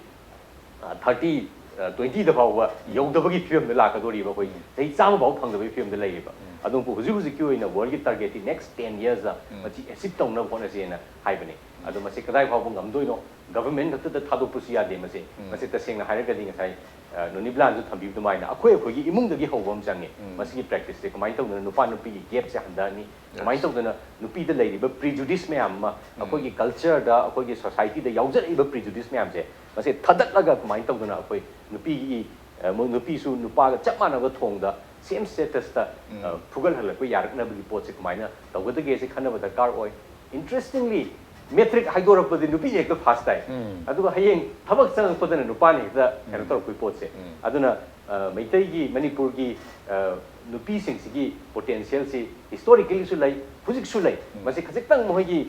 2020ꯗ ꯐꯥꯎꯕ ꯌꯧꯗꯕꯒꯤ ꯐꯤꯕꯝꯗ ꯂꯥꯛꯀꯗꯣꯔꯤꯕ ꯑꯩꯈꯣꯏ ꯆꯍꯤ 100 ꯐꯥꯎ ꯐꯪꯗꯕꯒꯤ ꯐꯤꯕꯝꯗ ꯂꯩꯔꯤꯕ ꯑꯗꯨꯕꯨ ꯍꯧꯖꯤꯛꯀꯤ ꯑꯣꯏꯅ ꯋꯥꯔꯜꯒꯤ ꯇꯥꯔꯒꯦꯠꯇꯤ ꯅꯦꯛꯁ 10 ꯌꯔꯁꯇ ꯃꯁꯤ ꯑꯦꯆꯤꯞ ꯇꯧꯅꯕ ꯍꯣꯠꯅꯁꯦꯅ ꯍꯥꯏꯕꯅꯤ ꯑꯗꯣ ꯃꯁꯤ ꯀꯗꯥꯏ ꯐꯥꯎꯕ ꯉꯝꯗꯣꯏꯅꯣ ꯒꯚꯔꯟꯃꯦꯟ ꯈꯛꯇꯗ ꯊꯥꯗꯣꯛꯄꯁꯨ ꯌꯥꯗꯦ ꯃꯁꯤ ꯇꯁꯦꯡꯅ ꯍꯥꯏꯔꯒꯗꯤ ꯉꯁꯥꯏ ꯅꯣꯅꯤꯕ꯭ꯂꯥꯟꯁꯨ ꯊꯝꯕꯤꯕ ꯑꯗꯨꯃꯥꯏꯅ ꯑꯩꯈꯣꯏꯒꯤ ꯏꯃꯨꯡꯗꯒꯤ ꯍꯧꯕ ꯑꯃ ꯆꯪꯉꯦ ꯃꯁꯤꯒꯤ ꯄ꯭ꯔꯦꯛꯇꯤꯁꯁꯦ ꯀꯃꯥꯏꯅ ꯇꯧꯗꯅ ꯅꯨꯄꯥ ꯅꯨꯄꯤꯒꯤ ꯒꯦꯞꯁꯦ ꯍꯟꯊꯍꯟꯅꯤ ꯀꯃꯥꯏꯅ ꯇꯧꯗꯅ ꯅꯨꯄꯤꯗ ꯂꯩꯔꯤꯕ ꯄ꯭ꯔꯤꯖꯨꯗꯤꯁ ꯃꯌꯥꯝ ꯑꯃ ꯑꯩꯈꯣꯏꯒꯤ ꯀꯜꯆꯔꯗ ꯑꯩꯈꯣꯏꯒꯤ ꯁꯣꯁꯥꯏꯇꯤꯗ ꯌꯥꯎꯖꯔꯛꯏꯕ ꯄ꯭ꯔꯤꯖꯨꯗꯤꯁ ꯃꯌꯥꯝꯁꯦ ꯃꯁꯤ ꯊꯗꯠꯂꯒ ꯀꯃꯥꯏꯅ ꯇꯧꯗꯅ ꯑꯩꯈꯣꯏ ꯅꯨꯄꯤꯁꯨ ꯅꯨꯄꯥꯒ ꯆꯞ ꯃꯥꯟꯅꯕ ꯊꯣꯡꯗ ꯁꯦꯝ ꯁ꯭ꯇꯦꯇꯁꯇ ꯐꯨꯒꯠꯍꯜꯂꯛꯄ ꯌꯥꯔꯛꯅꯕꯒꯤ ꯄꯣꯠꯁꯦ ꯀꯃꯥꯏꯅ ꯇꯧꯒꯗꯒꯦꯁꯦ ꯈꯟꯅꯕ ꯗꯔꯀꯥꯔ ꯑꯣꯏ ꯏꯟꯇꯔꯦꯁꯇꯤꯡꯂꯤ ꯃꯦꯇ꯭ꯔꯤꯛ ꯍꯥꯏꯗꯣꯔꯛꯄꯗꯤ ꯅꯨꯄꯤ ꯍꯦꯛꯇ ꯐꯥꯁ ꯇꯥꯏ ꯑꯗꯨꯒ ꯍꯌꯦꯡ ꯊꯕꯛ ꯆꯪꯉꯛꯄꯗꯅ ꯅꯨꯄꯥꯅ ꯍꯦꯛꯇ ꯀꯩꯅꯣ ꯇꯧꯔꯛꯄꯒꯤ ꯄꯣꯠꯁꯦ ꯑꯗꯨꯅ ꯃꯩꯇꯩꯒꯤ ꯃꯅꯤꯄꯨꯔꯒꯤ ꯅꯨꯄꯤꯁꯤꯡꯁꯤꯒꯤ ꯄꯣꯇꯦꯟꯁꯤꯌꯦꯜꯁꯤ ꯍꯤꯁꯇꯣꯔꯤꯀꯦꯜꯂꯤꯁꯨ ꯂꯩ ꯍꯧꯖꯤꯛꯁꯨ ꯂꯩ ꯃꯁꯤ ꯈꯖꯤꯛꯇꯪ ꯃꯈꯣꯏꯒꯤ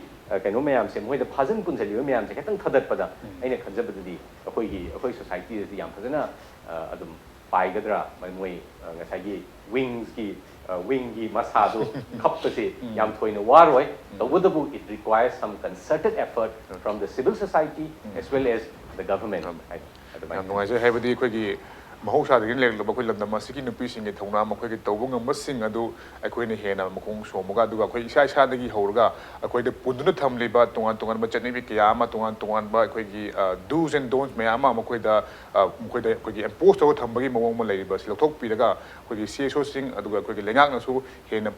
ꯀꯩꯅꯣ ꯃꯌꯥꯝꯁꯦ ꯃꯣꯏꯗ ꯐꯥꯖꯤꯟ ꯄꯨꯟꯁꯤꯜꯂꯤꯕ ꯃꯌꯥꯝꯁꯦ ꯈꯤꯇꯪ ꯊꯥꯗꯠꯄꯗ ꯑꯩꯅ ꯈꯟꯖꯕꯗꯗꯤ ꯑꯩꯈꯣꯏ ꯁꯣꯁꯥꯏꯇꯤꯗꯗꯤ ꯌꯥꯝ ꯐꯖꯅ ꯑꯗꯨꯝ ꯄꯥꯏꯒꯗ꯭ꯔꯥ ꯃꯣꯏ ꯉꯁꯥꯏꯒꯤ ꯋꯤꯡꯒꯤ ꯃꯁꯥꯗꯨ ꯈꯞꯄꯁꯦ ꯌꯥꯝ ꯊꯣꯏꯅ ꯋꯥꯔꯣꯏ ꯇꯧꯕꯇꯕꯨ it requires some concerted effort from the civil society as well as the government ꯌꯥꯝ ꯅꯨꯡꯉꯥꯏꯖꯩ ꯍꯥꯏꯕꯗꯤ ꯑꯩꯈꯣꯏꯒꯤ ꯃꯍꯧꯁꯥꯗꯒꯤ ꯂꯩꯔꯛꯂꯕ ꯑꯩꯈꯣꯏ ꯂꯝꯗꯝ ꯑꯁꯤꯒꯤ ꯅꯨꯄꯤꯁꯤꯡꯒꯤ ꯊꯧꯅꯥ ꯃꯈꯣꯏꯒꯤ ꯇꯧꯕ ꯉꯝꯕꯁꯤꯡ ꯑꯗꯨ ꯑꯩꯈꯣꯏꯅ ꯍꯦꯟꯅ ꯃꯈꯣꯡ ꯁꯣꯝꯃꯒ ꯑꯗꯨꯒ ꯑꯩꯈꯣꯏ ꯏꯁꯥꯗꯒꯤ ꯍꯧꯔꯒ ꯑꯩꯈꯣꯏꯗ ꯄꯨꯟꯗꯨꯅ ꯊꯝꯂꯤꯕ ꯇꯣꯉꯥꯟ ꯇꯣꯉꯥꯟꯕ ꯆꯠꯅꯕꯤ ꯀꯌꯥ ꯑꯃ ꯇꯣꯉꯥꯟ ꯇꯣꯉꯥꯟꯕ ꯑꯩꯈꯣꯏꯒꯤ ꯗꯨꯁ ꯑꯦꯟ ꯗꯣꯟꯁ ꯃꯌꯥꯝ ꯑꯃ ꯃꯈꯣꯏꯗ ꯑꯩꯈꯣꯏꯒꯤ ꯑꯦꯝꯄꯣꯁ ꯇꯧꯔꯒ ꯊꯝꯕꯒꯤ ꯃꯑꯣꯡ ꯑꯃ ꯂꯩꯔꯤꯕ ꯁꯤ ꯂꯧꯊꯣꯛꯄꯤꯔꯒ ꯑꯩꯈꯣꯏꯒꯤ CSOꯁꯤꯡ ꯑꯗꯨꯒ ꯑꯩꯈꯣꯏꯒꯤ ꯂꯩꯉꯥꯛꯅꯁꯨ ꯍꯦꯟꯅ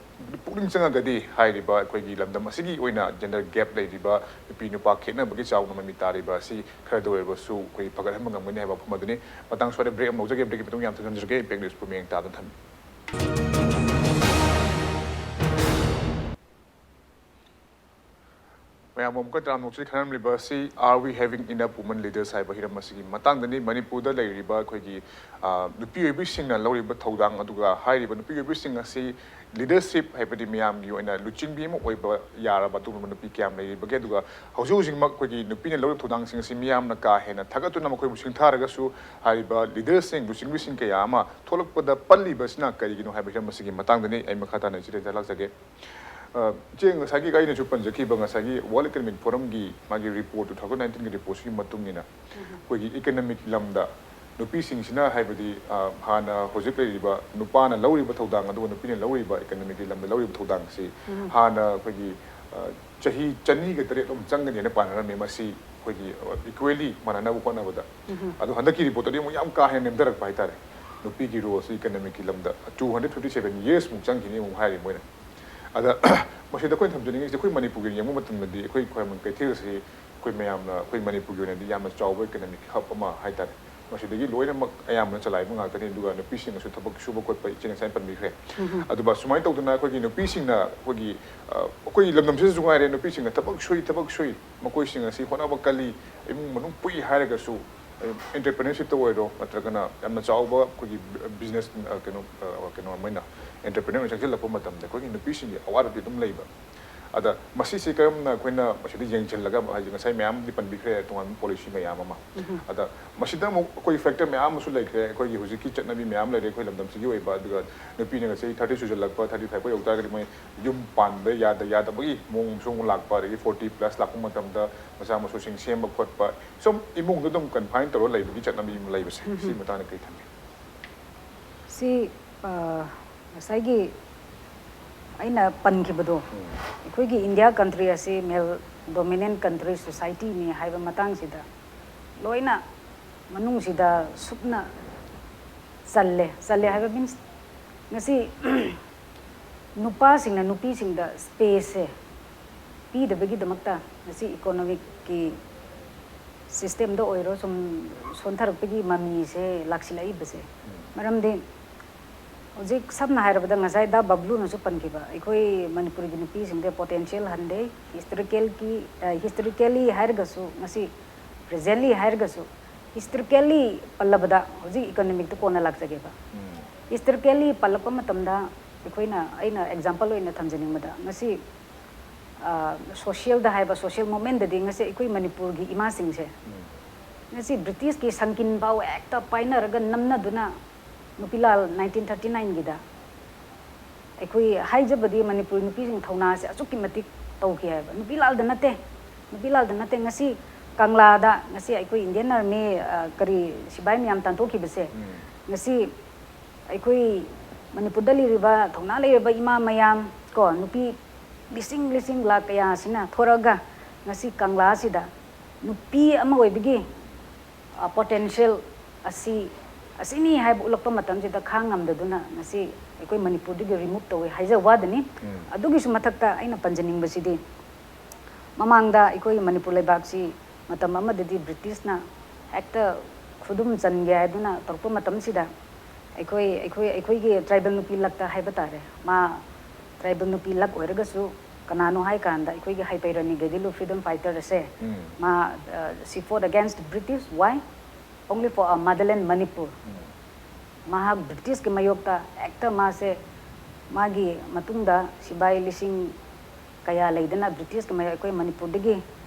ꯄꯨꯛꯅꯤꯡ ꯆꯪꯉꯒꯗꯤ ꯍꯥꯏꯔꯤꯕ ꯑꯩꯈꯣꯏꯒꯤ ꯂꯝꯗꯝ ꯑꯁꯤꯒꯤ ꯑꯣꯏꯅ ꯖꯦꯟꯗꯔ ꯒꯦꯞ ꯂꯩꯔꯤꯕ ꯅꯨꯄꯤ ꯅꯨꯄꯥ ꯈꯦꯠꯅꯕꯒꯤ ꯆꯥꯎꯅ ꯃꯃꯤ ꯇꯥꯔꯤꯕ ꯑꯁꯤ ꯈꯔꯗ ꯑꯣꯏꯔꯕꯁꯨ ꯑꯩꯈꯣꯏ ꯐꯒꯠꯍꯟꯕ ꯉꯝꯒꯅꯤ ꯍꯥꯏꯕ ꯋꯥꯐꯝ ꯑꯗꯨꯅꯤ ꯃꯇꯥꯡ ꯁ꯭ꯋꯥꯏꯗ ꯕ꯭ꯔꯦꯛ ꯑꯃ ꯂꯧꯖꯒꯦ ꯕ꯭ꯔꯦꯛꯀꯤ ꯃꯇꯨꯡ ꯌꯥꯝ ꯊꯝꯖꯔꯒꯦ ꯏꯝꯄꯦꯛ ꯅ꯭ꯌꯨꯁꯄꯨ ꯃꯤꯠꯌꯦꯡ ꯇꯥꯗꯨꯅ ꯊꯝꯃꯤ ꯃꯌꯥꯝ ꯑꯃꯨꯛꯀ ꯇꯔꯥꯃꯨꯛꯁꯤ ꯈꯟꯅꯔꯝꯂꯤꯕ ꯑꯁꯤ R we ꯍꯦꯚꯤꯡ enough woman leaders ꯍꯥꯏꯕ ꯍꯤꯔꯝ ꯑꯁꯤꯒꯤ ꯃꯇꯥꯡꯗꯅꯤ ꯃꯅꯤꯄꯨꯔꯗ ꯂꯩꯔꯤꯕ ꯑꯩꯈꯣꯏꯒꯤ ꯅꯨꯄꯤ ꯑꯣꯏꯕꯤꯁꯤꯡꯅ ꯂꯧꯔꯤꯕ ꯊꯧꯗꯥꯡ ꯑꯗꯨꯒ ꯍꯥꯏꯔꯤꯕ ꯅꯨꯄꯤ ꯑꯣꯏꯕꯤꯁꯤꯡ ꯑꯁꯤ ꯂꯤꯗꯔꯁꯤꯞ ꯍꯥꯏꯕꯗꯤ ꯃꯤꯌꯥꯝꯒꯤ ꯑꯣꯏꯅ ꯂꯨꯆꯤꯡꯕꯤ ꯑꯃ ꯑꯣꯏꯕ ꯌꯥꯔꯕ ꯑꯗꯨꯒꯨꯝꯕ ꯅꯨꯄꯤ ꯀꯌꯥꯝ ꯂꯩꯔꯤꯕꯒꯦ ꯑꯗꯨꯒ ꯍꯧꯖꯤꯛꯃꯛ ꯑꯩꯈꯣꯏꯒꯤ ꯅꯨꯄꯤꯅ ꯂꯧꯔꯤꯕ ꯊꯧꯗꯥꯡꯁꯤꯡ ꯑꯁꯤ ꯃꯤꯌꯥꯝꯅ ꯀꯥ ꯍꯦꯟꯅ ꯊꯥꯒꯠꯇꯨꯅ ꯃꯈꯣꯏꯕꯨ ꯁꯤꯡꯊꯥꯔꯒꯁꯨ ꯍꯥꯏꯔꯤꯕ ꯂꯤꯗꯔꯁꯤꯡ ꯂꯨꯆꯤꯡꯕꯤꯁꯤꯡ ꯀꯌꯥ ꯑꯃ ꯊꯣꯛꯂꯛꯄꯗ ꯄꯜꯂꯤꯕꯁꯤꯅ ꯀꯔꯤꯒꯤꯅꯣ ꯍꯥꯏꯕ ꯍꯤꯔꯝ ꯑꯁꯤꯒꯤ ꯃꯇꯥꯡꯗꯅꯤ ꯑꯩ ꯃꯈꯥ ꯇꯥꯅ ꯏꯆꯦꯗ ꯂꯥꯛꯆꯒꯦ ꯏꯆꯦ ꯉꯁꯥꯏꯒꯤ ꯑꯩꯅꯁꯨ ꯄꯟꯖꯈꯤꯕ ꯉꯁꯥꯏꯒꯤ ꯋꯥꯔꯜ ꯏꯀꯅꯣꯃꯤꯛ ꯐꯣꯔꯝꯒꯤ ꯃꯥꯒꯤ ꯔꯤꯄꯣꯔꯠ 2019ꯒꯤ ꯔꯤꯄꯣꯔꯠꯁꯤꯒꯤ ꯃꯇꯨꯡ ꯏꯟꯅ ꯑꯩꯈꯣꯏꯒꯤ ꯏꯀꯅꯣꯃꯤꯛ ꯂꯝꯗ ꯅꯨꯄꯤꯁꯤꯡꯁꯤꯅ ꯍꯥꯏꯕꯗꯤ ꯍꯥꯟꯅ ꯍꯧꯖꯤꯛ ꯂꯩꯔꯤꯕ ꯅꯨꯄꯥꯅ ꯂꯧꯔꯤꯕ ꯊꯧꯗꯥꯡ ꯑꯗꯨꯒ ꯅꯨꯄꯤꯅ ꯂꯧꯔꯤꯕ ꯏꯀꯅꯣꯃꯤꯛꯀꯤ ꯂꯝꯗ ꯂꯧꯔꯤꯕ ꯊꯧꯗꯥꯡꯁꯤ ꯍꯥꯟꯅ ꯑꯩꯈꯣꯏꯒꯤ ꯆꯍꯤ 209 ꯑꯃ ꯆꯪꯒꯅꯤꯅ ꯄꯥꯅꯔꯝꯃꯤ ꯃꯁꯤ ꯑꯩꯈꯣꯏꯒꯤ ꯏꯀ꯭ꯋꯦꯂꯤ ꯃꯥꯟꯅꯅꯕ ꯍꯣꯠꯅꯕꯗ ꯑꯗꯣ ꯍꯟꯗꯛꯀꯤ ꯔꯤꯄꯣꯔꯠꯇꯗꯤ ꯑꯃꯨꯛ ꯌꯥꯝ ꯀꯥ ꯍꯦꯟꯅ ꯅꯦꯝꯊꯔꯛꯄ ꯍꯥꯏꯇꯥꯔꯦ ꯅꯨꯄꯤꯒꯤ ꯔꯣꯜꯁꯤ ꯏꯀꯅꯣꯃꯤꯛꯀꯤ ꯂꯝꯗ 257 yearsꯃꯨꯛ ꯆꯪꯈꯤꯅꯤ ꯑꯃꯨꯛ ꯍꯥꯏꯔꯤ ꯃꯣꯏꯅ ꯑꯗ ꯃꯁꯤꯗ ꯑꯩꯈꯣꯏꯅ ꯊꯝꯖꯅꯤꯡꯉꯤꯁꯦ ꯑꯩꯈꯣꯏ ꯃꯅꯤꯄꯨꯔꯒꯤ ꯌꯦꯡꯕ ꯃꯇꯝꯗꯗꯤ ꯑꯩꯈꯣꯏ ꯈ꯭ꯋꯥꯏꯔꯝꯕꯟ ꯀꯩꯊꯦꯜ ꯑꯁꯤ ꯑꯩꯈꯣꯏ ꯃꯌꯥꯝꯅ ꯑꯩꯈꯣꯏ ꯃꯅꯤꯄꯨꯔꯒꯤ ꯑꯣꯏꯅꯗꯤ ꯌꯥꯝꯅ ꯆꯥꯎꯕ ꯏꯀꯅꯣꯃꯤꯛ ꯍꯕ ꯑꯃ ꯍꯥꯏꯇꯥꯔꯦ ꯃꯁꯤꯗꯒꯤ ꯂꯣꯏꯅꯃꯛ ꯑꯌꯥꯝꯕꯅ ꯆꯂꯥꯏꯕ ꯉꯥꯛꯇꯅꯤ ꯑꯗꯨꯒ ꯅꯨꯄꯤꯁꯤꯡꯅꯁꯨ ꯊꯕꯛ ꯁꯨꯕ ꯈꯣꯠꯄ ꯏꯆꯦ ꯉꯁꯥꯏ ꯄꯟꯕꯤꯈ꯭ꯔꯦ ꯑꯗꯨꯒ ꯁꯨꯃꯥꯏꯅ ꯇꯧꯗꯅ ꯑꯩꯈꯣꯏꯒꯤ ꯅꯨꯄꯤꯁꯤꯡꯅ ꯑꯩꯈꯣꯏꯒꯤ ꯂꯝꯗꯝꯁꯤꯗꯁꯨ ꯉꯥꯏꯔꯦ ꯅꯨꯄꯤꯁꯤꯡꯅ ꯊꯕꯛ ꯁꯨꯏ ꯃꯈꯣꯏꯁꯤꯡ ꯑꯁꯤ ꯍꯣꯠꯅꯕ ꯀꯜꯂꯤ ꯏꯃꯨꯡ ꯃꯅꯨꯡ ꯄꯨꯏ ꯍꯥꯏꯔꯒꯁꯨ entrepreneurship ꯑꯣꯏꯔꯣ ꯅꯠꯇ꯭ꯔꯒꯅ ꯌꯥꯝꯅ ꯆꯥꯎꯕ ꯑꯩꯈꯣꯏꯒꯤ ꯕꯤꯖꯤꯅꯦꯁ ꯀꯩꯅꯣ ꯃꯣꯏꯅ entrepreneur ꯆꯪꯁꯤꯜꯂꯛꯄ ꯃꯇꯝꯗ ꯑꯩꯈꯣꯏꯒꯤ ꯅꯨꯄꯤꯁꯤꯡꯒꯤ ꯑꯋꯥꯠꯄꯗꯤ ꯑꯗꯨꯝ ꯂꯩꯕ ꯑꯗ ꯃꯁꯤꯁꯦ ꯀꯔꯝꯅ ꯑꯩꯈꯣꯏꯅ ꯃꯁꯤꯗ ꯌꯦꯡꯁꯤꯜꯂꯒ ꯍꯥꯏꯗꯤ ꯉꯁꯥꯏ ꯃꯌꯥꯝꯗꯤ ꯄꯟꯕꯤꯈ꯭ꯔꯦ ꯇꯣꯉꯥꯟꯕ ꯄꯣꯂꯤꯁꯤ ꯃꯌꯥꯝ ꯑꯃ ꯑꯗ ꯃꯁꯤꯗ ꯑꯃꯨꯛ ꯑꯩꯈꯣꯏ ꯐꯦꯛꯇꯔ ꯃꯌꯥꯝ ꯑꯃꯁꯨ ꯂꯩꯈ꯭ꯔꯦ ꯑꯩꯈꯣꯏꯒꯤ ꯍꯧꯖꯤꯛꯀꯤ ꯆꯠꯅꯕꯤ ꯃꯌꯥꯝ ꯂꯩꯔꯦ ꯑꯩꯈꯣꯏ ꯂꯝꯗꯝꯁꯤꯒꯤ ꯑꯣꯏꯕ ꯑꯗꯨꯒ ꯅꯨꯄꯤꯅ ꯉꯁꯤ 30 ꯁꯨꯖꯜꯂꯛꯄ 35 ꯌꯧ ꯇꯥꯔꯒꯗꯤ ꯃꯣꯏ ꯌꯨꯝ ꯄꯥꯟꯕ ꯌꯥꯗꯕꯒꯤ ꯃꯑꯣꯡꯁꯨ ꯑꯃꯨꯛ ꯂꯥꯛꯄ ꯑꯗꯒꯤ 40+ ꯂꯥꯛꯄ ꯃꯇꯝꯗ ꯃꯆꯥ ꯃꯁꯨꯁꯤꯡ ꯁꯦꯝꯕ ꯈꯣꯠꯄ ꯁꯨꯝ ꯏꯃꯨꯡꯗ ꯑꯗꯨꯝ ꯀꯟꯐꯥꯏꯟ ꯇꯧꯔꯒ ꯂꯩꯕꯒꯤ ꯆꯠꯅꯕꯤ ꯑꯃ ꯂꯩꯕꯁꯦ ꯁꯤ ꯃꯇꯥꯡꯗ ꯀꯔꯤ ꯊꯝꯕꯤ ꯁꯤ ꯉꯁꯥꯏꯒꯤ ꯑꯩꯅ ꯄꯟꯈꯤꯕꯗꯣ ꯑꯩꯈꯣꯏꯒꯤ ꯏꯟꯗꯤꯌꯥ ꯀꯟꯇ꯭ꯔꯤ ꯑꯁꯤ ꯃꯦꯜ ꯗꯣꯃꯤꯅꯦꯟ ꯀꯟꯇ꯭ꯔꯤ ꯁꯣꯁꯥꯏꯇꯤꯅꯤ ꯍꯥꯏꯕ ꯃꯇꯥꯡꯁꯤꯗ ꯂꯣꯏꯅ ꯃꯅꯨꯡꯁꯤꯗ ꯁꯨꯞꯅ ꯆꯜꯂꯦ ꯍꯥꯏꯕ ꯃꯤꯟꯁ ꯉꯁꯤ ꯅꯨꯄꯥꯁꯤꯡꯅ ꯅꯨꯄꯤꯁꯤꯡꯗ ꯁ꯭ꯄꯦꯁꯁꯦ ꯄꯤꯗꯕꯒꯤꯗꯃꯛꯇ ꯉꯁꯤ ꯏꯀꯣꯅꯣꯃꯤꯛꯀꯤ ꯁꯤꯁꯇꯦꯝꯗ ꯑꯣꯏꯔꯣ ꯁꯨꯝ ꯁꯣꯟꯊꯔꯛꯄꯒꯤ ꯃꯃꯤꯁꯦ ꯂꯥꯛꯁꯤꯜꯂꯛꯏꯕꯁꯦ ꯃꯔꯝꯗꯤ ꯍꯧꯖꯤꯛ ꯁꯝꯅ ꯍꯥꯏꯔꯕꯗ ꯉꯁꯥꯏ ꯗꯥ ꯕꯕ꯭ꯂꯨꯅꯁꯨ ꯄꯟꯈꯤꯕ ꯑꯩꯈꯣꯏ ꯃꯅꯤꯄꯨꯔꯒꯤ ꯅꯨꯄꯤꯁꯤꯡꯗ ꯄꯣꯇꯦꯟꯁꯤꯌꯦꯜ ꯍꯟꯗꯦ ꯍꯤꯁꯇꯣꯔꯤꯀꯦꯜꯂꯤ ꯍꯥꯏꯔꯒꯁꯨ ꯉꯁꯤ ꯄ꯭ꯔꯦꯖꯦꯟꯂꯤ ꯍꯥꯏꯔꯒꯁꯨ ꯍꯤꯁꯇꯣꯔꯤꯀꯦꯜꯂꯤ ꯄꯜꯂꯕꯗ ꯍꯧꯖꯤꯛ ꯏꯀꯣꯅꯣꯃꯤꯛꯇ ꯀꯣꯟꯅ ꯂꯥꯛꯆꯒꯦꯕ ꯍꯤꯁꯇꯣꯔꯤꯀꯦꯜꯂꯤ ꯄꯜꯂꯛꯄ ꯃꯇꯝꯗ ꯑꯩꯅ ꯑꯦꯛꯖꯥꯝꯄꯜ ꯑꯣꯏꯅ ꯊꯝꯖꯅꯤꯡꯕꯗ ꯉꯁꯤ ꯁꯣꯁꯤꯌꯦꯜꯗ ꯍꯥꯏꯕ ꯁꯣꯁꯤꯌꯦꯜ ꯃꯨꯞꯃꯦꯟꯗꯗꯤ ꯉꯁꯤ ꯑꯩꯈꯣꯏ ꯃꯅꯤꯄꯨꯔꯒꯤ ꯏꯃꯥꯁꯤꯡꯁꯦ ꯉꯁꯤ ꯕ꯭ꯔꯤꯇꯤꯁꯀꯤ ꯁꯪꯀꯤꯟ ꯐꯥꯎ ꯍꯦꯛꯇ ꯄꯥꯏꯅꯔꯒ ꯅꯝꯅꯗꯨꯅ ꯅꯨꯄꯤꯂꯥꯜ 1939ꯒꯤꯗ ꯑꯩꯈꯣꯏ ꯍꯥꯏꯖꯕꯗꯤ ꯃꯅꯤꯄꯨꯔꯤ ꯅꯨꯄꯤꯁꯤꯡ ꯊꯧꯅꯥꯁꯦ ꯑꯁꯨꯛꯀꯤ ꯃꯇꯤꯛ tauki haiba nupi lal da nate ngasi Kangla da ngasi aikoi Indian Army kari sibai miyam tantoki bese ngasi aikoi Manipur da liriba thongna liriba ima mayam ko nupi lising la kaya sina thoraga ngasi Kangla sida nupi ama oibigi potential asini haibu ulakpa matam sida khangam da duna ngasi aikoi Manipur digi remove tawe haija wadani adugi su mathakta aina panjaning basidi mamangda aikoi Manipur leibak si matam amadadi British na hekta khudum changge aduna torpa matam sida aikoi gi tribal nupi lakta haiba tare ma tribal nupi lak oiragasu kanano hai kanda aikoi gi haipairani gedilu freedom fighter ase ma she fought against British. Why? Only for our motherland Manipur. Maha British ke mayokta ekta ma se magi matungda sibai lising kaya leidana British ke mayo aikoi Manipur digi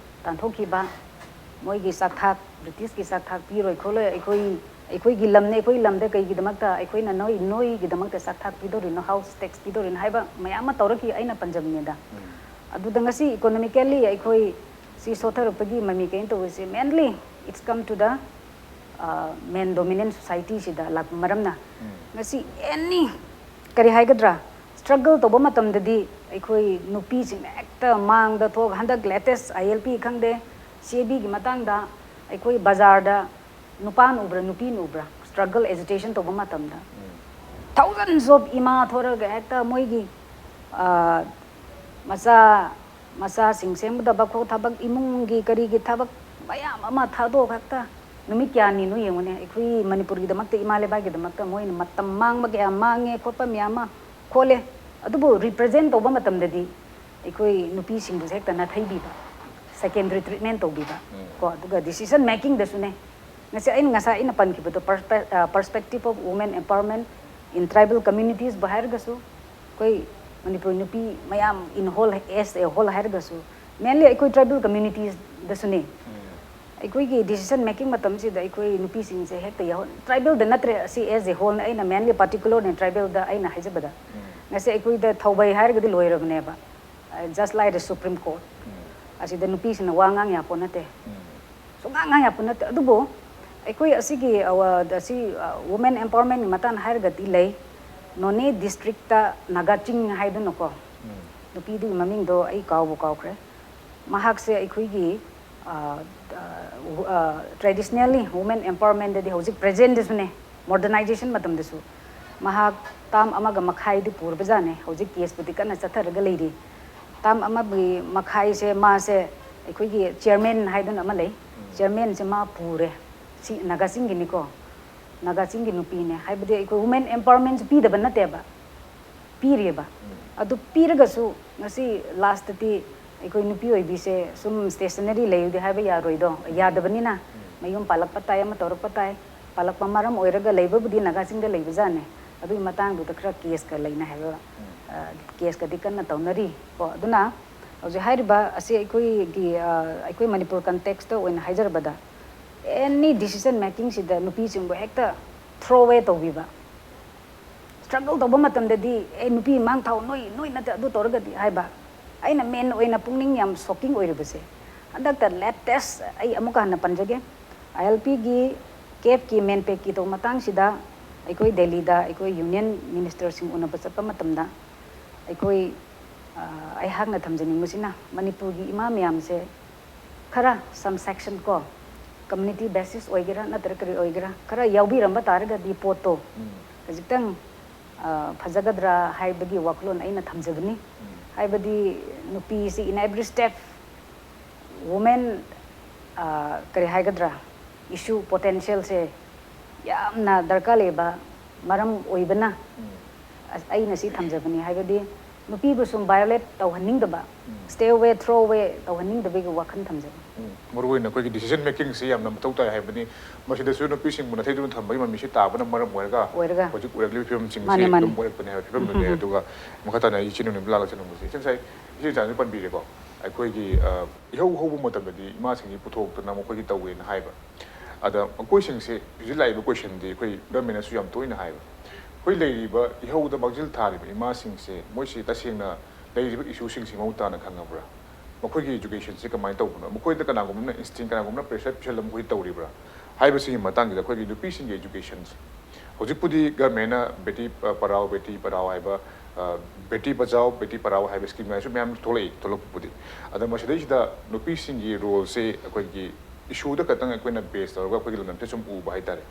tanthoki ba moi gi sakthak British ki sakthak piroi khole aikoi gi lamne aikoi lamde kai gi damakta aikoi na noi gi damakta sakthak pidori no house tax pidori na haiba mayama tawraki aina panjamne da adu dangasi economically aikoi si sothar pagi mami kain to se mainly it's come to the men dominant society sida lak maramna ngasi any kari haigadra struggle to boma tamdadi aikoi nupi sing ekta mang da thok handak latest ILP khangde CB gi matang da aikoi bazar da nupan ubra nupi ubra struggle agitation to boma tamda thousands of ima thora ga ekta moigi masa singsem da bakho thabak imung gi kari gi thabak mayam ama thado khakta numit kya ni no yengone aikoi Manipur gi damakta imale ba gi damakta moin matam mang ma ga mange khotpa myama khole adubu represent to boma tamdadi aikoi nupi sing bu hekta na thaibi ba secondary treatment to biba ko aduga decision making da sune ngasi ain ngasa ina pan ki to perspective of women empowerment in tribal communities bahar gasu koi Manipur nupi mayam in whole as a whole har gasu mainly aikoi tribal communities da sune aikoi ki decision making matam si da aikoi nupi sing se hekta ya tribal da natre si as a whole aina mainly particular in tribal da aina haijabada ngasi aikoi da thaubai har gadi loirabne ba just like the Supreme Court asida nupi sina wangang ya ponate so ngang ya ponate adubo aikoi asigi women empowerment ni matan har gati lei none district ta nagaching haidu noko nupi du maming do ai kaw kre mahak se aikoi gi traditionally women empowerment de hojik present disune modernization matam desu mahak tam amaga makhai di purbajane hojik case pudi kana chathar ga leiri tam ama bi makhai se ma se aikoi gi chairman haidun ama lei chairman se ma pure si nagasing gi niko nagasing gi nupi ne haibde aikoi women empowerment pi da banate ba pire ba adu piraga su ngasi last ti aikoi nupi oi bi se sum stationary lei de haiba ya roido ya da banina mayum palak patai ama tor patai palak pamaram oiraga leiba budi nagasing da leiba jane adu matang du takra case ka leina haiba case ka dikan na taunari ko aduna hoje haiba ase aikoi gi aikoi Manipur context to in haijar any decision making sida nupi sing hekta throw away to biba struggle to boma tam di nupi mang thau noi na adu torga di haiba aina men oina pungning yam shocking oiribase andak ta latest ai amuka na panjage ILP gi cap ki men pe ki to matang sida aikoi Delhi da aikoi union minister sing una pasapa matamda aikoi ai hak na thamjani musina Manipur gi imam yam se khara some section ko community basis oigera na terkari oigera khara yaubi ramba targa di poto jitang phajagadra haibagi waklon aina thamjabni haibadi nupi si in every step women kari haigadra issue potential se yamna darka leba maram oibana aina si thamjabni haibadi nupi bu sum violate tawhaning da ba stay away throw away tawhaning da big wakhan thamjabni Marui na koi decision making si yamna matau tai haibani masida su no pising muna thaidu thambai mami si tabana maram oirga hojik urakli film sing si dum oirak pane film ne aduga makhata na ichinu ne blala chanu musi sensai isi jan pan bi ko ai koi gi ihau hobu matam di ma sing gi puthok na mo koi gi tawe na haiba ada koi sing se jilai ba question di koi government su yam toina haiba koi lei ba ihau da bagjil thari ba ma sing se moi si tasing na lei issue sing sing mau ta na khangabra ꯃꯈꯣꯏꯒꯤ ꯏꯖꯨꯀꯦꯁꯟꯁꯤ ꯀꯃꯥꯏꯅ ꯇꯧꯕꯅꯣ ꯃꯈꯣꯏꯗ ꯀꯅꯥꯒꯨꯝꯕꯅ ꯏꯟꯁꯇꯤꯡ ꯀꯅꯥꯒꯨꯝꯕꯅ pressure ꯄꯤꯁꯜꯂ ꯃꯈꯣꯏ ꯇꯧꯔꯤꯕ꯭ꯔꯥ ꯍꯥꯏꯕꯁꯤꯒꯤ ꯃꯇꯥꯡꯁꯤꯗ ꯑꯩꯈꯣꯏꯒꯤ ꯅꯨꯄꯤꯁꯤꯡꯒꯤ ꯏꯖꯨꯀꯦꯁꯟꯁꯦ ꯍꯧꯖꯤꯛꯄꯨꯗꯤ ꯒꯔꯃꯦꯟꯅ ꯕꯦꯇꯤ ꯄꯔꯥꯎ ꯍꯥꯏꯕ ꯕꯦꯇꯤ ꯕꯆꯥꯎ ꯕꯦꯇꯤ ꯄꯔꯥꯎ ꯍꯥꯏꯕ ꯁ꯭ꯀꯤꯝ ꯍꯥꯏꯁꯨ ꯃꯌꯥꯝ ꯊꯣꯛꯂꯛꯄꯕꯨꯗꯤ ꯑꯗꯣ ꯃꯁꯤꯗꯩꯁꯤꯗ ꯅꯨꯄꯤꯁꯤꯡꯒꯤ ꯔꯣꯜꯁꯦ ꯑꯩꯈꯣꯏꯒꯤ ꯏꯁꯨꯗ ꯈꯛꯇꯪ ꯑꯩꯈꯣꯏꯅ ꯕꯦꯁ ꯇꯧꯔꯒ ꯑꯩꯈꯣꯏꯒꯤ ꯂꯝꯗꯝꯗ ꯁꯨꯝ ꯎꯕ ꯍꯥꯏꯇꯥꯔꯦ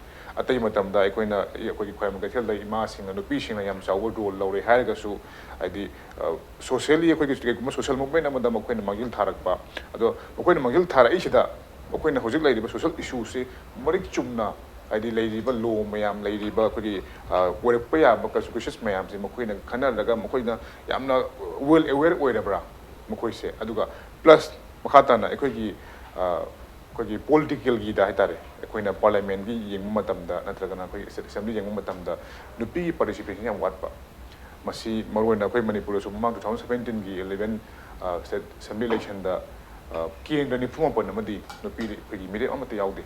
ꯑꯇꯩ ꯃꯇꯝꯗ ꯑꯩꯈꯣꯏꯒꯤ ꯈ꯭ꯋꯥꯏꯔꯝꯕꯟ ꯀꯩꯊꯦꯜꯗ ꯏꯃꯥꯁꯤꯡꯅ ꯅꯨꯄꯤꯁꯤꯡꯅ ꯌꯥꯝ ꯆꯥꯎꯕ ꯔꯣꯜ ꯂꯧꯔꯦ ꯍꯥꯏꯔꯒꯁꯨ ꯍꯥꯏꯗꯤ ꯁꯣꯁꯤꯌꯦꯜꯂꯤ ꯑꯩꯈꯣꯏꯒꯤ ꯀꯩꯒꯨꯝꯕ ꯁꯣꯁꯤꯌꯦꯜ ꯃꯨꯚꯃꯦꯟ ꯑꯃꯗ ꯃꯈꯣꯏꯅ ꯃꯥꯡꯖꯤꯜ ꯊꯥꯔꯛꯄ ꯑꯗꯣ ꯃꯈꯣꯏꯅ ꯃꯥꯡꯖꯤꯜ ꯊꯥꯔꯛꯏꯁꯤꯗ ꯑꯩꯈꯣꯏꯅ ꯍꯧꯖꯤꯛ ꯂꯩꯔꯤꯕ ꯁꯣꯁꯤꯌꯦꯜ ꯏꯁꯨꯁꯤ ꯃꯔꯤꯛ ꯆꯨꯝꯅ ꯍꯥꯏꯗꯤ ꯂꯩꯔꯤꯕ ꯂꯣ ꯃꯌꯥꯝ ꯂꯩꯔꯤꯕ ꯑꯩꯈꯣꯏꯒꯤ ꯑꯣꯏꯔꯛꯄ ꯌꯥꯕ ꯀꯟꯁꯤꯀ꯭ꯋꯦꯟꯁꯦꯁ ꯃꯌꯥꯝꯁꯦ ꯃꯈꯣꯏꯅ ꯈꯟꯅꯔꯒ ꯃꯈꯣꯏꯅ ꯌꯥꯝꯅ ꯋꯦꯜ ꯑꯦꯋꯦꯌꯔ ꯑꯣꯏꯔꯕ꯭ꯔꯥ ꯃꯈꯣꯏꯁꯦ ꯑꯗꯨꯒ ꯄ꯭ꯂꯁ ꯃꯈꯥ ꯇꯥꯅ ꯑꯩꯈꯣꯏꯒꯤ ꯄꯣꯂꯤꯇꯤꯀꯦꯜꯒꯤꯗ ꯍꯥꯏꯇꯥꯔꯦ ꯑꯩꯈꯣꯏꯅ ꯄꯥꯔꯂꯤꯌꯥꯃꯦꯟꯒꯤ ꯌꯦꯡꯕ ꯃꯇꯝꯗ ꯅꯠꯇ꯭ꯔꯒꯅ ꯑꯩꯈꯣꯏꯒꯤ ꯑꯦꯁꯦꯝꯕ꯭ꯂꯤ ꯌꯦꯡꯕ ꯃꯇꯝꯗ ꯅꯨꯄꯤꯒꯤ ꯄꯥꯔꯇꯤꯁꯤꯄꯦꯁꯟ ꯌꯥꯝ ꯋꯥꯠꯄ ꯃꯁꯤ ꯃꯔꯨꯑꯣꯏꯅ ꯑꯩꯈꯣꯏ ꯃꯅꯤꯄꯨꯔꯗꯁꯨ ꯃꯃꯥꯡ 2017ꯒꯤ 11 ꯁ꯭ꯇꯦꯠ ꯑꯦꯁꯦꯝꯕ꯭ꯂꯤ ꯏꯂꯦꯛꯁꯟꯗ ꯀꯦꯟꯗ꯭ꯔ 94 ꯑꯃꯗꯤ ꯅꯨꯄꯤ ꯑꯩꯈꯣꯏꯒꯤ ꯃꯤꯔꯦꯞ ꯑꯃꯠꯇ ꯌꯥꯎꯗꯦ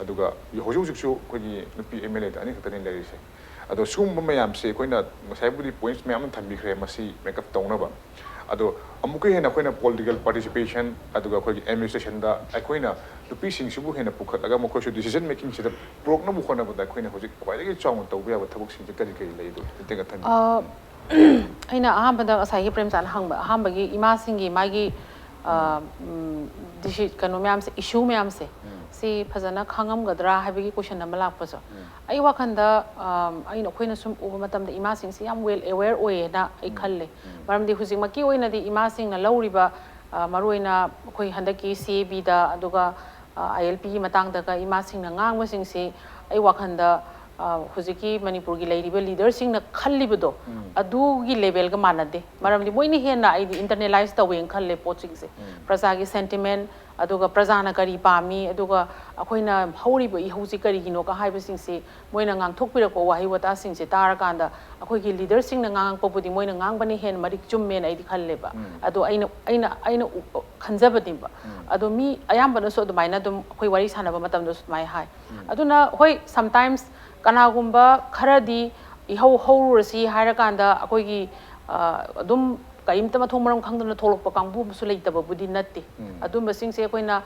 ꯑꯗꯨꯒ ꯍꯧꯖꯤꯛ ꯍꯧꯖꯤꯛꯁꯨ ꯑꯩꯈꯣꯏꯒꯤ ꯅꯨꯄꯤ MLA ꯑꯅꯤꯈꯛꯇꯅꯤ ꯂꯩꯔꯤꯁꯦ ꯑꯗꯣ ꯁꯤꯒꯨꯝꯕ ꯃꯌꯥꯝꯁꯦ ꯑꯩꯈꯣꯏꯅ ꯉꯁꯥꯏꯕꯨꯗꯤ ꯄꯣꯏꯟꯠꯁ ꯃꯌꯥꯝ ꯑꯃ ꯊꯝꯕꯤꯈ꯭ꯔꯦ ꯃꯁꯤ ꯃꯦꯀꯞ ꯇꯧꯅꯕ ꯑꯗꯣ ꯑꯃꯨꯛꯀ ꯍꯦꯟꯅ ꯑꯩꯈꯣꯏꯅ ꯄꯣꯂꯤꯇꯤꯀꯦꯜ ꯄꯥꯔꯇꯤꯁꯤꯄꯦꯁꯟ ꯑꯗꯨꯒ ꯑꯩꯈꯣꯏꯒꯤ ꯑꯦꯗꯃꯤꯅꯤꯁꯇ꯭ꯔꯦꯁꯟꯗ ꯑꯩꯈꯣꯏꯅ ꯅꯨꯄꯤꯁꯤꯡꯁꯤꯕꯨ ꯍꯦꯟꯅ ꯄꯨꯈꯠꯂꯒ ꯃꯈꯣꯏꯁꯨ ꯗꯤꯁꯤꯖꯟ ꯃꯦꯀꯤꯡꯁꯤꯗ ꯄꯨꯔꯛꯅꯕ ꯍꯣꯠꯅꯕꯗ ꯑꯩꯈꯣꯏꯅ ꯍꯧꯖꯤꯛ ꯈ꯭ꯋꯥꯏꯗꯒꯤ ꯆꯥꯎꯅ ꯇꯧꯕ ꯌꯥꯕ ꯊꯕꯛꯁꯤꯡꯁꯦ ꯀꯔꯤ ꯀꯔꯤ ꯂꯩ ꯑꯗꯣ ꯇꯦꯟꯇꯛꯅ ꯊꯝꯕꯤꯌꯨ ꯑꯩꯅ ꯑꯍꯥꯟꯕꯗ ꯉꯁꯥꯏꯒꯤ ꯄ꯭ꯔꯦꯝꯆꯥꯟ ꯍꯪꯕ ꯑꯍꯥꯟꯕꯒꯤ ꯏꯃꯥꯁꯤꯡꯒꯤ ꯃꯥꯒꯤ ꯀꯩꯅꯣ ꯃꯌꯥꯝꯁꯦ ꯏꯁꯨ ꯃꯌꯥꯝꯁꯦ ꯁꯤ ꯐꯖꯅ ꯈꯪꯉꯝꯒꯗ꯭ꯔꯥ ꯍꯥꯏꯕꯒꯤ ꯀꯣꯏꯁꯟ ꯑꯃ ꯂꯥꯛꯄꯁꯨ ꯑꯩ ꯋꯥꯈꯟꯗ ꯑꯩꯈꯣꯏꯅ ꯁꯨꯝ ꯎꯕ ꯃꯇꯝꯗ ꯏꯃꯥꯁꯤꯡꯁꯤ ꯌꯥꯝ ꯋꯦꯜ ꯑꯦꯋꯦꯌꯔ ꯑꯣꯏꯌꯦꯅ ꯑꯩ ꯈꯜꯂꯦ ꯃꯔꯝꯗꯤ ꯍꯧꯖꯤꯛꯃꯛꯀꯤ ꯑꯣꯏꯅꯗꯤ ꯏꯃꯥꯁꯤꯡꯅ ꯂꯧꯔꯤꯕ ꯃꯔꯨꯑꯣꯏꯅ ꯑꯩꯈꯣꯏ ꯍꯟꯗꯛꯀꯤ CABꯗ ꯑꯗꯨꯒ ILPꯒꯤ ꯃꯇꯥꯡꯗꯒ ꯏꯃꯥꯁꯤꯡꯅ ꯉꯥꯡꯕꯁꯤꯡꯁꯤ ꯑꯩ ꯋꯥꯈꯟꯗ ꯍꯧꯖꯤꯛꯀꯤ ꯃꯅꯤꯄꯨꯔꯒꯤ ꯂꯩꯔꯤꯕ ꯂꯤꯗꯔꯁꯤꯡꯅ ꯈꯜꯂꯤꯕꯗꯣ ꯑꯗꯨꯒꯤ ꯂꯦꯚꯦꯜꯒ ꯃꯥꯟꯅꯗꯦ ꯃꯔꯝꯗꯤ ꯃꯣꯏꯅ ꯍꯦꯟꯅ ꯑꯩꯗꯤ ꯏꯟꯇꯔꯅꯦꯂꯥꯏꯖ ꯇꯧꯋꯦꯅ ꯈꯜꯂꯦ ꯄꯣꯠꯁꯤꯡꯁꯦ ꯄ꯭ꯔꯖꯥꯒꯤ ꯁꯦꯟꯇꯤꯃꯦꯟ ꯑꯗꯨꯒ ꯄ꯭ꯔꯖꯥꯅ ꯀꯔꯤ ꯄꯥꯝꯃꯤ ꯑꯗꯨꯒ ꯑꯩꯈꯣꯏꯅ ꯍꯧꯔꯤꯕ ꯏꯍꯧꯁꯤ ꯀꯔꯤꯒꯤꯅꯣꯒ ꯍꯥꯏꯕꯁꯤꯡꯁꯤ ꯃꯣꯏꯅ ꯉꯥꯡꯊꯣꯛꯄꯤꯔꯛꯄ ꯋꯥꯍꯩ ꯋꯥꯇꯥꯁꯤꯡꯁꯦ ꯇꯥꯔꯀꯥꯟꯗ ꯑꯩꯈꯣꯏꯒꯤ ꯂꯤꯗꯔꯁꯤꯡꯅ ꯉꯥꯡꯉꯛꯄꯕꯨꯗꯤ ꯃꯣꯏꯅ ꯉꯥꯡꯕꯅ ꯍꯦꯟꯅ ꯃꯔꯤꯛ ꯆꯨꯝꯃꯦꯅ ꯑꯩꯗꯤ ꯈꯜꯂꯦꯕ ꯑꯗꯣ ꯑꯩꯅ ꯈꯟꯖꯕꯅꯦꯕ ꯑꯗꯣ ꯃꯤ ꯑꯌꯥꯝꯕꯅꯁꯨ ꯑꯗꯨꯃꯥꯏꯅ ꯑꯗꯨꯝ ꯑꯩꯈꯣꯏ ꯋꯥꯔꯤ ꯁꯥꯟꯅꯕ ꯃꯇꯝꯗꯁꯨ ꯑꯗꯨꯃꯥꯏꯅ ꯍꯥꯏ ꯑꯗꯨꯅ ꯍꯣꯏ ꯁꯝꯇꯥꯏꯝꯁ ꯀꯅꯥꯒꯨꯝꯕ ꯈꯔꯗꯤ ꯏꯍꯧ ꯍꯧꯔꯨꯔꯁꯤ ꯍꯥꯏꯔꯀꯥꯟꯗ ꯑꯩꯈꯣꯏꯒꯤ ꯑꯗꯨꯝ ꯀꯔꯤꯝꯇ ꯃꯊꯣꯡ ꯃꯔꯝ ꯈꯪꯗꯅ ꯊꯣꯛꯂꯛꯄ ꯀꯥꯡꯕꯨ ꯑꯃꯁꯨ ꯂꯩꯇꯕꯕꯨꯗꯤ ꯅꯠꯇꯦ ꯑꯗꯨꯝꯕꯁꯤꯡꯁꯦ ꯑꯩꯈꯣꯏꯅ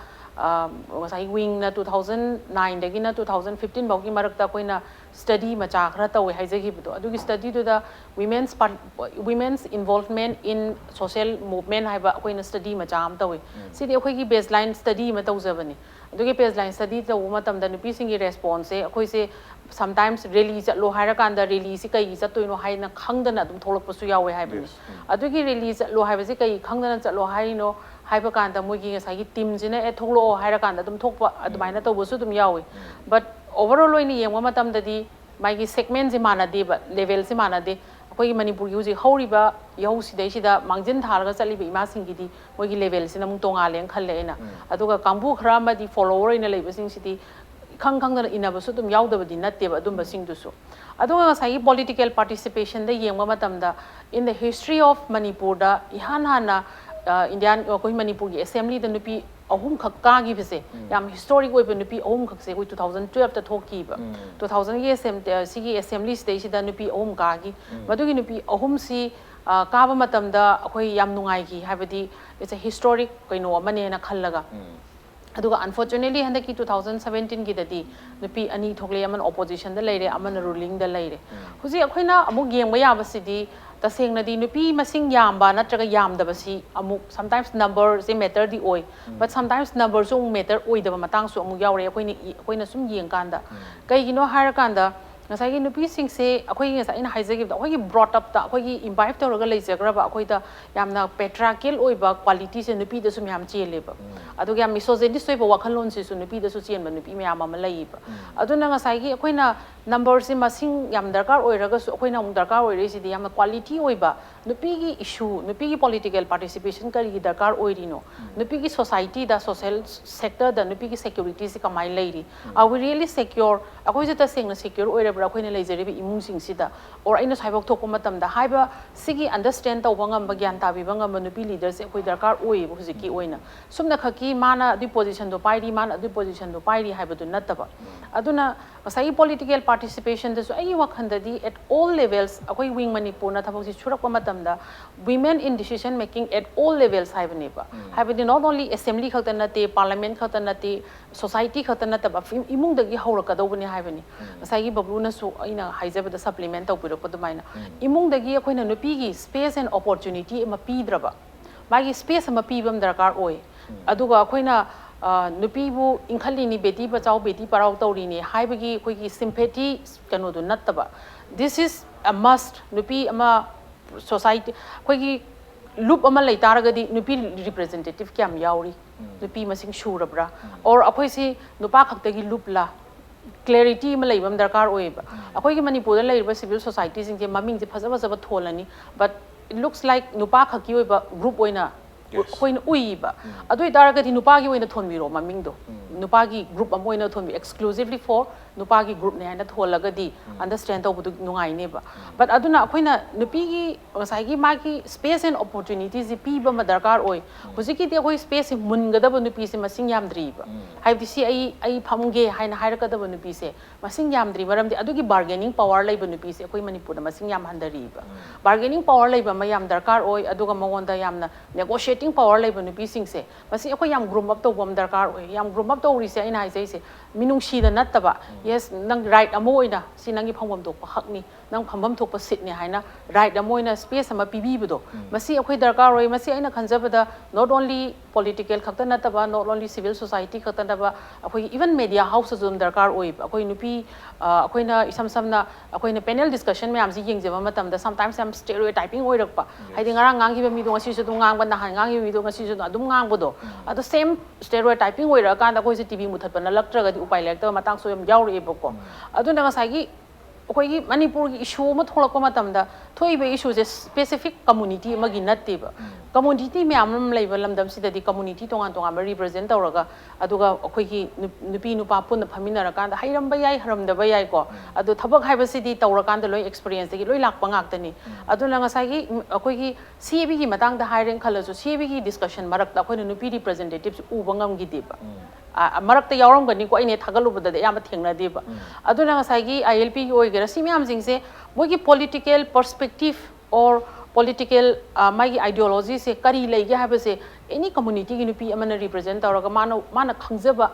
ꯉꯁꯥꯏ ꯋꯤꯡꯅ 2009ꯗꯒꯤꯅ 2015 ꯐꯥꯎꯒꯤ ꯃꯔꯛꯇ ꯑꯩꯈꯣꯏꯅ ꯁ꯭ꯇꯗꯤ ꯃꯆꯥ ꯈꯔ ꯇꯧꯋꯦ ꯍꯥꯏꯖꯈꯤꯕꯗꯣ ꯑꯗꯨꯒꯤ ꯁ꯭ꯇꯗꯤꯗꯨꯗ ꯋꯤꯃꯦꯟꯁ ꯏꯟꯚꯣꯜꯚꯃꯦꯟ ꯏꯟ ꯁꯣꯁꯤꯌꯦꯜ ꯃꯨꯚꯃꯦꯟ ꯍꯥꯏꯕ ꯑꯩꯈꯣꯏꯅ ꯁ꯭ꯇꯗꯤ ꯃꯆꯥ ꯑꯃ ꯇꯧꯋꯤ ꯁꯤꯗꯤ ꯑꯩꯈꯣꯏꯒꯤ ꯕꯦꯁꯂꯥꯏꯟ ꯁ꯭ꯇꯗꯤ ꯑꯃ ꯇꯧꯖꯕꯅꯤ ꯑꯗꯨꯒꯤ ꯕꯦꯁꯂꯥꯏꯟ ꯁ꯭ꯇꯗꯤ ꯇꯧꯕ ꯃꯇꯝꯗ ꯅꯨꯄꯤꯁꯤꯡꯒꯤ ꯔꯦꯁꯄꯣꯟꯁꯁꯦ ꯑꯩꯈꯣꯏꯁꯦ ꯁꯝꯇꯥꯏꯝꯁ ꯔꯦꯂꯤ ꯆꯠꯂꯣ ꯍꯥꯏꯔꯀꯥꯟꯗ ꯔꯦꯂꯤꯁꯤ ꯀꯩꯒꯤ ꯆꯠꯇꯣꯏꯅꯣ ꯍꯥꯏꯅ ꯈꯪꯗꯅ ꯑꯗꯨꯝ ꯊꯣꯛꯂꯛꯄꯁꯨ ꯌꯥꯎꯋꯦ ꯍꯥꯏꯕꯅꯤ ꯑꯗꯨꯒꯤ ꯔꯦꯂꯤ ꯆꯠꯂꯣ ꯍꯥꯏꯕꯁꯤ ꯀꯩ ꯈꯪꯗꯅ ꯆꯠꯂꯣ ꯍꯥꯏꯔꯤꯅꯣ ꯍꯥꯏꯕ ꯀꯥꯟꯗ ꯃꯣꯏꯒꯤ ꯉꯁꯥꯏꯒꯤ ꯇꯤꯝꯁꯤꯅ ꯊꯣꯛꯂꯛꯑꯣ ꯍꯥꯏꯔꯀꯥꯟꯗ ꯑꯗꯨꯝ ꯊꯣꯛꯄ ꯑꯗꯨꯃꯥꯏꯅ ꯇꯧꯕꯁꯨ ꯑꯗꯨꯝ ꯌꯥꯎꯋꯤ ꯕꯠ ꯑꯣꯚꯔꯑꯣꯜ ꯑꯣꯏꯅ ꯌꯦꯡꯕ ꯃꯇꯝꯗꯗꯤ ꯃꯥꯒꯤ ꯁꯦꯒꯃꯦꯟꯁꯦ ꯃꯥꯟꯅꯗꯦꯕ ꯂꯦꯚꯦꯜꯁꯦ ꯃꯥꯟꯅꯗꯦ ꯑꯩꯈꯣꯏꯒꯤ ꯃꯅꯤꯄꯨꯔꯒꯤ ꯍꯧꯖꯤꯛ ꯍꯧꯔꯤꯕ ꯏꯍꯧꯁꯤꯗꯩꯁꯤꯗ ꯃꯥꯡꯖꯤꯟ ꯊꯥꯔꯒ ꯆꯠꯂꯤꯕ ꯏꯃꯥꯁꯤꯡꯒꯤꯗꯤ ꯃꯣꯏꯒꯤ ꯂꯦꯚꯦꯜꯁꯤꯅ ꯑꯃꯨꯛ ꯇꯣꯡꯉꯥꯜꯂꯦꯅ ꯈꯜꯂꯦ ꯑꯩꯅ ꯑꯗꯨꯒ ꯀꯥꯡꯕꯨ ꯈꯔ ꯑꯃꯗꯤ ꯐꯣꯂꯣꯋꯔ ꯑꯣꯏꯅ ꯂꯩꯕꯁꯤꯡꯁꯤꯗꯤ ꯏꯈꯪ ꯈꯪꯗꯅ ꯏꯟꯅꯕꯁꯨ ꯑꯗꯨꯝ ꯌꯥꯎꯗꯕꯗꯤ ꯅꯠꯇꯦꯕ ꯑꯗꯨꯝꯕꯁꯤꯡꯗꯨꯁꯨ ꯑꯗꯨꯒ ꯉꯁꯥꯏꯒꯤ ꯄꯣꯂꯤꯇꯤꯀꯦꯜ ꯄꯥꯔꯇꯤꯁꯤꯄꯦꯁꯟꯗ ꯌꯦꯡꯕ ꯃꯇꯝꯗ ꯏꯟ ꯗ ꯍꯤꯁꯇ꯭ꯔꯤ ꯑꯣꯐ ꯃꯅꯤꯄꯨꯔꯗ ꯏꯍꯥꯟ ꯍꯥꯟꯅ ꯑꯩꯈꯣꯏ ꯃꯅꯤꯄꯨꯔꯒꯤ ꯑꯦꯁꯦꯝꯕ꯭ꯂꯤꯗ ꯅꯨꯄꯤ ꯑꯍꯨꯝꯈꯛ ꯀꯥꯈꯤꯕꯁꯦ ꯌꯥꯝ ꯍꯤꯁꯇꯣꯔꯤꯛ ꯑꯣꯏꯕ ꯅꯨꯄꯤ ꯑꯍꯨꯝꯈꯛꯁꯦ ꯑꯩꯈꯣꯏ 2012ꯗ ꯊꯣꯛꯈꯤꯕ 2000ꯒꯤ ꯁꯤꯒꯤ ꯑꯦꯁꯦꯝꯕ꯭ꯂꯤꯁꯤꯗꯩꯁꯤꯗ ꯅꯨꯄꯤ ꯑꯍꯨꯝ ꯀꯥꯈꯤ ꯃꯗꯨꯒꯤ ꯅꯨꯄꯤ ꯑꯍꯨꯝꯁꯤ ꯀꯥꯕ ꯃꯇꯝꯗ ꯑꯩꯈꯣꯏ ꯌꯥꯝ ꯅꯨꯡꯉꯥꯏꯈꯤ ꯍꯥꯏꯕꯗꯤ ꯏꯠꯁ ꯑ ꯍꯤꯁꯇꯣꯔꯤꯛ ꯀꯩꯅꯣ ꯑꯃꯅꯦꯅ ꯈꯜꯂꯒ ꯑꯗꯨꯒ ꯑꯟꯐꯣꯔꯆꯨꯅꯦꯠꯂꯤ ꯍꯟꯗꯛꯀꯤ 2017ꯒꯤꯗꯗꯤ ꯅꯨꯄꯤ ꯑꯅꯤ ꯊꯣꯛꯂꯛꯑꯦ ꯑꯃꯅ ꯑꯣꯄꯣꯖꯤꯁꯟꯗ ꯂꯩꯔꯦ ꯑꯃꯅ ꯔꯨꯂꯤꯡꯗ ꯂꯩꯔꯦ ꯍꯧꯖꯤꯛ ꯑꯩꯈꯣꯏꯅ ꯑꯃꯨꯛ ꯌꯦꯡꯕ ꯌꯥꯕꯁꯤꯗꯤ ꯇꯁꯦꯡꯅꯗꯤ ꯅꯨꯄꯤ ꯃꯁꯤꯡ ꯌꯥꯝꯕ ꯅꯠꯇ꯭ꯔꯒ ꯌꯥꯝꯗꯕꯁꯤ ꯑꯃꯨꯛ ꯁꯝꯇꯥꯏꯝꯁ ꯅꯝꯕꯔꯁꯦ ꯃꯦꯇꯔꯗꯤ ꯑꯣꯏ ꯕꯠ ꯁꯝꯇꯥꯏꯝꯁ ꯅꯝꯕꯔꯁꯨ ꯑꯃꯨꯛ ꯃꯦꯇꯔ ꯑꯣꯏꯗꯕ ꯃꯇꯥꯡꯁꯨ ꯑꯃꯨꯛ ꯌꯥꯎꯔꯦ ꯑꯩꯈꯣꯏꯅ ꯁꯨꯝ ꯌꯦꯡꯀꯥꯟꯗ ꯀꯩꯒꯤꯅꯣ ꯍꯥꯏꯔꯀꯥꯟꯗ ꯉꯁꯥꯏꯒꯤ ꯅꯨꯄꯤꯁꯤꯡꯁꯦ ꯑꯩꯈꯣꯏꯒꯤ ꯉꯁꯥꯏ ꯑꯩꯅ ꯍꯥꯏꯖꯈꯤꯕꯗꯣ ꯑꯩꯈꯣꯏꯒꯤ ꯕ꯭ꯔꯣꯠ ꯑꯞꯇ ꯑꯩꯈꯣꯏꯒꯤ ꯏꯝꯕꯥꯏꯞ ꯇꯧꯔꯒ ꯂꯩꯖꯈ꯭ꯔꯕ ꯑꯩꯈꯣꯏꯗ ꯌꯥꯝꯅ ꯄꯦꯇ꯭ꯔꯥꯀꯦꯜ ꯑꯣꯏꯕ ꯀ꯭ꯋꯥꯂꯤꯇꯤꯁꯦ ꯅꯨꯄꯤꯗꯁꯨ ꯃꯌꯥꯝ ꯆꯦꯜꯂꯦꯕ ꯑꯗꯨꯒ ꯌꯥꯝ ꯃꯤꯁꯣꯖꯦꯅꯤꯁ ꯑꯣꯏꯕ ꯋꯥꯈꯜꯂꯣꯟꯁꯤꯁꯨ ꯅꯨꯄꯤꯗꯁꯨ ꯆꯦꯟꯕ ꯅꯨꯄꯤ ꯃꯌꯥꯝ ꯑꯃ ꯂꯩꯌꯦꯕ ꯑꯗꯨꯅ ꯉꯁꯥꯏꯒꯤ ꯑꯩꯈꯣꯏꯅ ꯅꯝꯕꯔꯁꯤ ꯃꯁꯤꯡ ꯌꯥꯝ ꯗꯔꯀꯥꯔ ꯑꯣꯏꯔꯒꯁꯨ ꯑꯩꯈꯣꯏꯅ ꯑꯃꯨꯛ ꯗꯔꯀꯥꯔ ꯑꯣꯏꯔꯤꯁꯤꯗꯤ ꯌꯥꯝꯅ क्वालिटी ओइबा नुपीगी इशू नुपीगी पॉलिटिकल पार्टिसिपेशन करी दरकार ओइरिनो नुपीगी सोसाइटी दा सोशल सेक्टर दा नुपीगी सिक्योरिटी से कमाई लेरी आर वी रियली सिक्योर अखोइ जे तसेंगना सिक्योर ओइरबरा अखोइने लेजरिबि इमुंग सिंगसिदा और अइना साइबक थोको मतमदा हाइबा सिगी अंडरस्टैंड तौबा ngamba ज्ञान ताबिबा ngamba नुपी लीडर से अखोइ दरकार ओइ हुजिकी ओइना सुमना खकी माना अदु पोजीशन दो पाइरी माना अदु पोजीशन दो पाइरी हाइबदु नत्तबा अदुना ngasai political participation da su ai wakhanda di at all levels akoi wing Manipur na thabok si churak pa matamda women in decision making at all levels haibani ba haibani not only assembly khata na te parliament khata na te society khata na ta ba imung da gi hawraka do bani haibani ngasai gi Babloo na su aina haijaba da supplement tau pirok pa maina imung da gi akoi na nupi gi space and opportunity ma pidraba magi space ma pibam darkar oi aduga akoi na nupi bu inkhali ni beti bachao beti parau tauri ni haibagi koi ki sympathy kanu du nattaba this is a must nupi ama society koi ki loop ama lai taragadi nupi representative kyam yauri nupi masing shurabra or akoi si nupa khaktagi loop la clarity ma leibam darkar oiba akoi ki Manipur da leiba civil society sing je maming je phajaba jaba tholani but it looks like nupa khaki oiba group oina koin uiba adoi daragadi nupa gi oina thonbiro maming do nupa gi group am oina thonbi exclusively for nupa gi group ne na tholagadi understand to budu nungai ne ba but aduna koina nupi gi ngasai gi ma gi space and opportunities ji pi ba ma darkar oi hujiki te koi space mungada ba nupi se masing yamdri ba haibdi si ai phamge haina hairakada ba nupi se masing yamdri maramdi adugi bargaining power lai ba nupi se koi Manipur da masing yam handari ba bargaining power lai ba ma yam darkar oi aduga magonda yamna negotiating power lai ba nupi sing se masi koi yam group up to bom darkar oi yam group up to ri se ina hai se minung shi da nattaba yes nang right amoina si nangi phangbam tok pa hakni nang phambam thok pa sit ne haina right amoina space ama pibi budo masi akhoi darkar oi masi aina khanjabada not only political khakta nataba not only civil society khakta naba akhoi even media house zum darkar oi akhoi nupi akhoi na isam samna akhoi na panel discussion me amsi yengjeba matam da sometimes am stereotyping oi rakpa haidi ngarang ngang gi mi do ngasi su do ngang ba na han ngang gi mi do ngasi su adum ngang bodo at the same stereotyping oi ra kan da khoi se tv muthat pa na laktra ga di upai lek ta matang so yam yauri e boko aduna ngasai gi akhoi gi Manipur gi issue ma tholakpa matam da thoi be issue je specific community ma gi natte ba community me amam leiba lamdam sida di community tongan tongan ba represent tawraga aduga akhoi gi nupi nupa pun phamina ra kan da hairam ba yai haram da ba yai ko adu thabak haiba sidi tawra kan da loi experience gi loi lakpa ngak tani aduna ngasai gi akhoi gi CAB gi matang da hiring khalasu CAB gi discussion marak da akhoi nupi representatives u bangam gi deba marak ta yauram gani ko ine thagalu bada da yam thengna deba aduna ngasai gi ILP gi oigera simyam jing se mogi political perspective or political magi ideology se kari leige ha se any community gi nupi amana represent tawraga mana khangjaba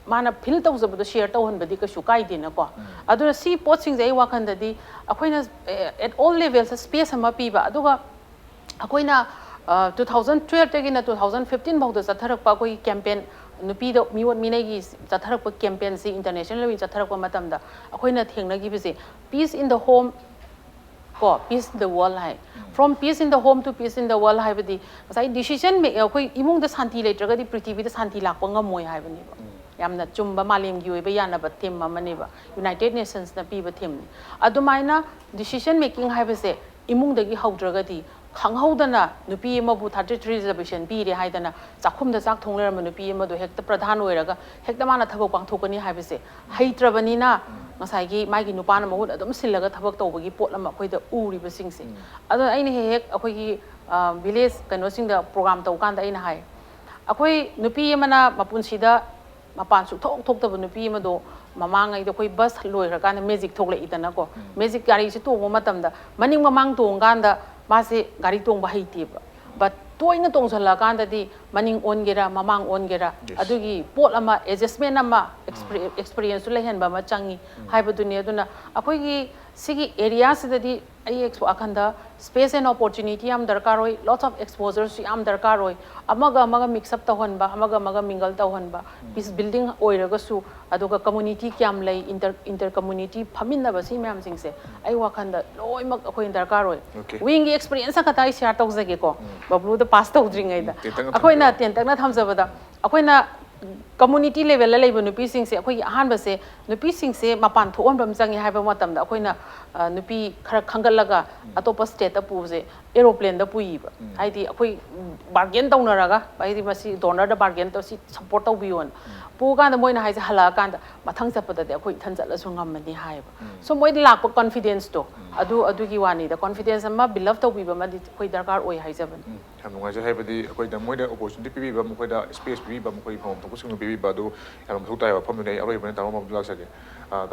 mana feel tawjaba do share tawhan badi ka shukai dina ko aduna si pot sing jai wakhan da di akoina at all levels space ama pi ba aduga akoina 2012 tagi na 2015 bau da satharak pa koi campaign nupi do miwat minai gi satharak pa campaign si international level satharak pa matam da akoina thengna gi bise peace in the home ko peace in the world hai from peace in the home to peace in the world hai badi sai decision make koi imung da santi letraga di prithvi da santi lakpa ngamoi hai bani ba yamna chumba malem gi oi ba yana ba theme amane ba United Nations na pi ba theme adumaina decision making hai base imung da gi haudraga di khanghaudana nupi ma bu 33 reservation pi re haidana chakhum da chak thongler ma nupi ma do hekta pradhan oiraga hekta mana thabak pangthokani haibase heitrabani na ngasai gi mai gi nupa na mahut adum sillaga thabak tawbagi pot lama khoi da uri ba singse ado aina hek akhoi gi village kano sing da program taw kan da aina hai akhoi nupi mana mapunsi da mapan su thok thok ta nupi ma do mamang ai da khoi bus loira kan magic thok le idana ko magic gari se to matam da maning mamang tong kan da mase gari tong ba haiti ba but toina tong sala kan da di maning on gera mamang on gera adugi pot ama adjustment ama experience le hen ba ma changi haiba dunia duna akoi gi sigi area se da di ai expo akhanda space and opportunity am darkar hoi lots of exposures am darkar hoi amaga mix up ta hon ba amaga mingle ta hon ba peace building oiraga su aduga community kyam lei inter community phaminna ba si myam sing se ai wakhanda loi mak akoi darkar hoi wing experience ka tai share ta jage ko Babloo da pass ta udring ai da akoi na ten tak na thamjaba da akoi na community level la leiba nupi sing se akoi ahan ba se nupi sing se mapan thon bam changi haiba matam da akoi na nupi khara khangal laga atopa state ta pu se aeroplane da pui ba haidi akoi bargain taunaraga haidi masi donor da bargain to si support tau bion pu kan da moi na hai ja hala kan da mathang chap da de khoi than chat la su ngam mani hai ba so moi lak pa confidence to adu gi wani da confidence ma beloved to bi ba ma di khoi darkar oi hai ja ban ꯌꯥꯝ ꯅꯨꯡꯉꯥꯏꯖꯩ ꯍꯥꯏꯕꯗꯤ ꯑꯩꯈꯣꯏꯗ ꯃꯣꯏꯗ opportunity ꯄꯤꯕꯤꯕ ꯃꯈꯣꯏꯗ space ꯄꯤꯕꯤꯕ ꯃꯈꯣꯏꯒꯤ ꯐꯝꯐꯝ ꯊꯣꯛꯄꯁꯤꯡꯗꯨ ꯄꯤꯕꯤꯕ ꯑꯗꯨ ꯌꯥꯝꯅ ꯃꯊꯧ ꯇꯥꯏ ꯋꯥꯐꯝꯗꯨꯅꯤ ꯑꯩ ꯑꯔꯣꯏꯕꯅ ꯇꯥꯃꯣ ꯃꯝꯗꯨ ꯂꯥꯛꯆꯒꯦ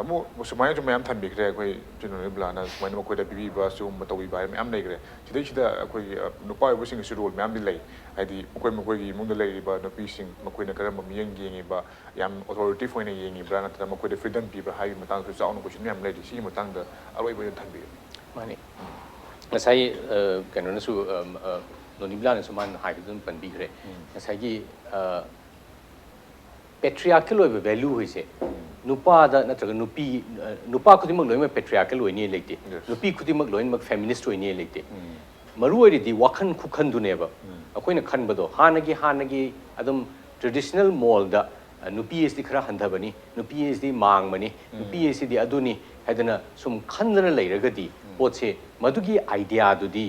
ꯇꯥꯃꯣ ꯁꯨꯃꯥꯏꯅꯁꯨ ꯃꯌꯥꯝ ꯊꯝꯕꯤꯈ꯭ꯔꯦ ꯑꯩꯈꯣꯏ ꯅꯣꯅꯤꯕꯂꯥꯅ ꯁꯨꯃꯥꯏꯅ ꯃꯈꯣꯏꯗ ꯄꯤꯕꯤꯕ ꯁꯤꯒꯨꯝꯕ ꯇꯧꯕꯤꯕ ꯍꯥꯏꯕ ꯃꯌꯥꯝ ꯂꯩꯈ꯭ꯔꯦ ꯁꯤꯗꯩꯁꯤꯗ ꯑꯩꯈꯣꯏꯒꯤ ꯅꯨꯄꯥ ꯑꯣꯏꯕꯁꯤꯡꯒꯤꯁꯨ ꯔꯣꯜ ꯃꯌꯥꯝꯗꯤ ꯂꯩ ꯍꯥꯏꯗꯤ ꯃꯈꯣꯏꯒꯤ ꯏꯃꯨꯡꯗ ꯂꯩꯔꯤꯕ ꯅꯨꯄꯤꯁꯤꯡ ꯃꯈꯣꯏꯅ ꯀꯔꯝꯕ ꯃꯤꯠꯌꯦꯡ ꯌꯦꯡꯉꯤꯕ ꯌꯥꯝ ꯑꯣꯊꯣꯔꯤꯇꯤꯞ ꯑꯣꯏꯅ ꯌꯦꯡꯉꯤꯕ꯭ꯔꯥ ꯅꯠꯇ꯭ꯔꯒ ꯃꯈꯣꯏꯗ ꯐ꯭ꯔꯤꯗꯝ ꯄꯤꯕ꯭ꯔꯥ ꯍꯥꯏꯕꯒꯤ ꯃꯇꯥꯡꯗꯁꯨ ꯆꯥꯎꯅ ꯀꯣꯏꯁꯟ ꯃꯌꯥꯝ ꯂꯩꯔꯤ ꯁꯤꯒꯤ ꯃꯇꯥꯡꯗ ꯑꯔꯣꯏꯕ ꯑꯣꯏꯅ ꯊꯝꯕꯤꯌꯨ ꯃꯥꯅꯤ ꯉꯁꯥꯏ ꯀꯩꯅꯣꯅꯁꯨ ꯅꯣꯅꯤꯕꯂꯥꯅꯁꯨ ꯃꯥꯅ ꯍꯥꯏꯕꯗꯨ ꯑꯗꯨꯝ ꯄꯟꯕꯤꯈ꯭ꯔꯦ ꯉꯁꯥꯏꯒꯤ ꯄꯦꯇ꯭ꯔꯤꯌꯥꯔꯀꯦꯜ ꯑꯣꯏꯕ ꯚꯦꯂꯨ ꯍꯣꯏꯁꯦ ꯅꯨꯄꯥꯗ ꯅꯠꯇ꯭ꯔꯒ ꯅꯨꯄꯥ ꯈꯨꯗꯤꯡꯃꯛ ꯂꯣꯏꯅꯃꯛ ꯄꯦꯇ꯭ꯔꯤꯌꯥꯔꯀꯦꯜ ꯑꯣꯏꯅꯤ ꯂꯩꯇꯦ ꯅꯨꯄꯤ ꯈꯨꯗꯤꯡꯃꯛ ꯂꯣꯏꯅꯃꯛ ꯐꯦꯃꯤꯅꯤꯁꯠ ꯑꯣꯏꯅꯤ ꯂꯩꯇꯦ ꯃꯔꯨ ꯑꯣꯏꯔꯤꯗꯤ ꯋꯥꯈꯜ ꯈꯨꯈꯟꯗꯨꯅꯦꯕ ꯑꯩꯈꯣꯏꯅ ꯈꯟꯕꯗꯣ ꯍꯥꯟꯅꯒꯤ ꯑꯗꯨꯝ ꯇ꯭ꯔꯦꯗꯤꯁꯅꯦꯜ ꯃꯣꯜꯗ ꯅꯨꯄꯤ ꯑꯁꯤꯗꯤ ꯈꯔ ꯍꯟꯊꯕꯅꯤ ꯅꯨꯄꯤ ꯑꯁꯤꯗꯤ ꯃꯥꯡꯕꯅꯤ ꯅꯨꯄꯤ ꯑꯁꯤꯗꯤ ꯑꯗꯨꯅꯤ ꯍꯥꯏꯗꯅ ꯁꯨꯝ ꯈꯟꯗꯅ ꯂꯩꯔꯒꯗꯤ ꯄꯣꯠꯁꯦ ꯃꯗꯨꯒꯤ ꯑꯥꯏꯗꯤꯌꯥꯗꯨꯗꯤ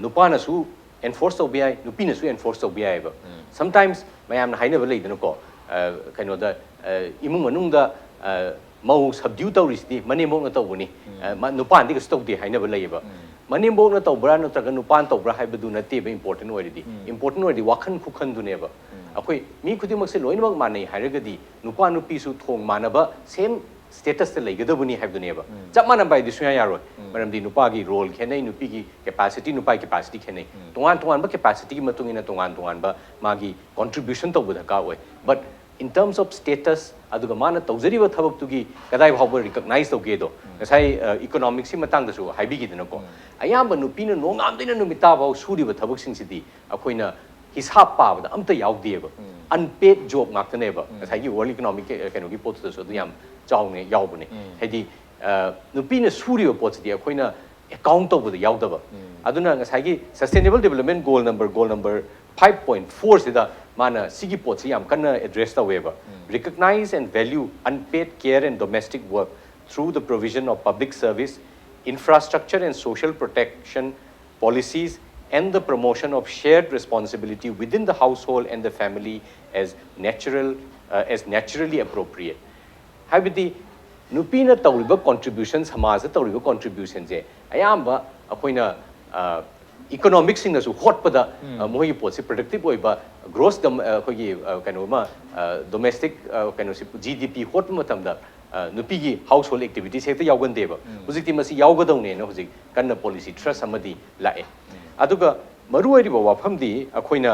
ꯅꯨꯄꯥꯅꯁꯨ ꯑꯦꯟꯐꯣꯔꯁ ꯇꯧꯕ ꯌꯥꯏ ꯅꯨꯄꯤꯅꯁꯨ ꯑꯦꯟꯐꯣꯔꯁ ꯇꯧꯕ ꯌꯥꯏꯑꯕ ꯁꯝꯇꯥꯏꯝꯁ ꯃꯌꯥꯝꯅ ꯍꯥꯏꯅꯕ ꯂꯩꯗꯅꯀꯣ ꯀꯩꯅꯣꯗ ꯏꯃꯨꯡ ꯃꯅꯨꯡꯗ ꯃꯧ ꯁꯕꯗ꯭ꯌꯨ ꯇꯧꯔꯤꯁꯤꯗꯤ ꯃꯅꯦꯝꯕꯣꯛꯅ ꯇꯧꯕꯅꯤ ꯅꯨꯄꯥꯅꯗꯤ ꯀꯩꯁꯨ ꯇꯧꯗꯦ ꯍꯥꯏꯅꯕ ꯂꯩꯌꯦꯕ ꯃꯅꯦꯝꯕꯣꯛꯅ ꯇꯧꯕ꯭ꯔꯥ ꯅꯠꯇ꯭ꯔꯒ ꯅꯨꯄꯥꯅ ꯇꯧꯕ꯭ꯔꯥ ꯍꯥꯏꯕꯗꯨ ꯅꯠꯇꯦꯕ ꯏꯝꯄꯣꯔꯇꯦꯟ ꯑꯣꯏꯔꯗꯤ ꯏꯝꯄꯣꯔꯇꯦꯟ ꯑꯣꯏꯔꯗꯤ ꯋꯥꯈꯜ ꯈꯨꯈꯟꯗꯨꯅꯦꯕ ꯑꯩꯈꯣꯏ ꯃꯤ ꯈꯨꯗꯤꯡꯃꯛꯁꯦ ꯂꯣꯏꯅꯃꯛ ꯃꯥꯟꯅꯩ ꯍꯥꯏꯔꯒꯗꯤ ꯅꯨꯄꯥ ꯅꯨꯄꯤꯁꯨ ꯊꯣꯡ ꯃꯥꯟꯅꯕ ꯁꯦꯝ ꯁ꯭ꯇꯦꯇꯁꯇ ꯂꯩꯒꯗꯕꯅꯤ ꯍꯥꯏꯕꯗꯨꯅꯦꯕ ꯆꯞ ꯃꯥꯟꯅꯕ ꯍꯥꯏꯗꯤ ꯁꯨꯡꯌꯥ ꯌꯥꯔꯣꯏ ꯃꯔꯝꯗꯤ ꯅꯨꯄꯥꯒꯤ ꯔꯣꯜ ꯈꯦꯠꯅꯩ ꯅꯨꯄꯤꯒꯤ ꯀꯦꯄꯥꯁꯤꯇꯤ ꯅꯨꯄꯥꯒꯤ ꯀꯦꯄꯥꯁꯤꯇꯤ ꯈꯦꯠꯅꯩ ꯇꯣꯉꯥꯟ ꯇꯣꯉꯥꯟꯕ ꯀꯦꯄꯥꯁꯤꯇꯤꯒꯤ ꯃꯇꯨꯡ ꯏꯟꯅ ꯇꯣꯉꯥꯟꯕ ꯃꯥꯒꯤ ꯀꯣꯟꯇ꯭ꯔꯤꯕ꯭ꯌꯨꯁꯟ ꯇꯧꯕ ꯗꯔꯀꯥꯔ ꯑꯣꯏ but in terms of status aduga mana tawjariba thabaktugi kadai bhawba recognize tawgedo ngasai economics si matangdasu haibigidana ko ayamba nupina nongamdina numita baw suriba thabak singsidi akoina hisab pabada amta yaudeba unpaid job ngaktaneba ngasai gi world economic kenogi pot so yam chawne yaubune hedi nupina suriba pot di akoina account tawbada yaudaba aduna ngasai gi sustainable development goal number 5.4 sida mana sigi potsi yam kana address taweba recognize and value unpaid care and domestic work through the provision of public service infrastructure and social protection policies and the promotion of shared responsibility within the household and the family as naturally appropriate habiti nupina tawriba contributions hamaza tawriba contributions je ayamba akoina economics in the hotpada moi potsi productive oiba gross khoi kanoma domestic kanosi GDP hot matamda nupigi household activities hekta yaugan deba hujikti masi yaugadawne na hujik kanna policy trust amadi lae aduga maru oiriba wafamdi akoina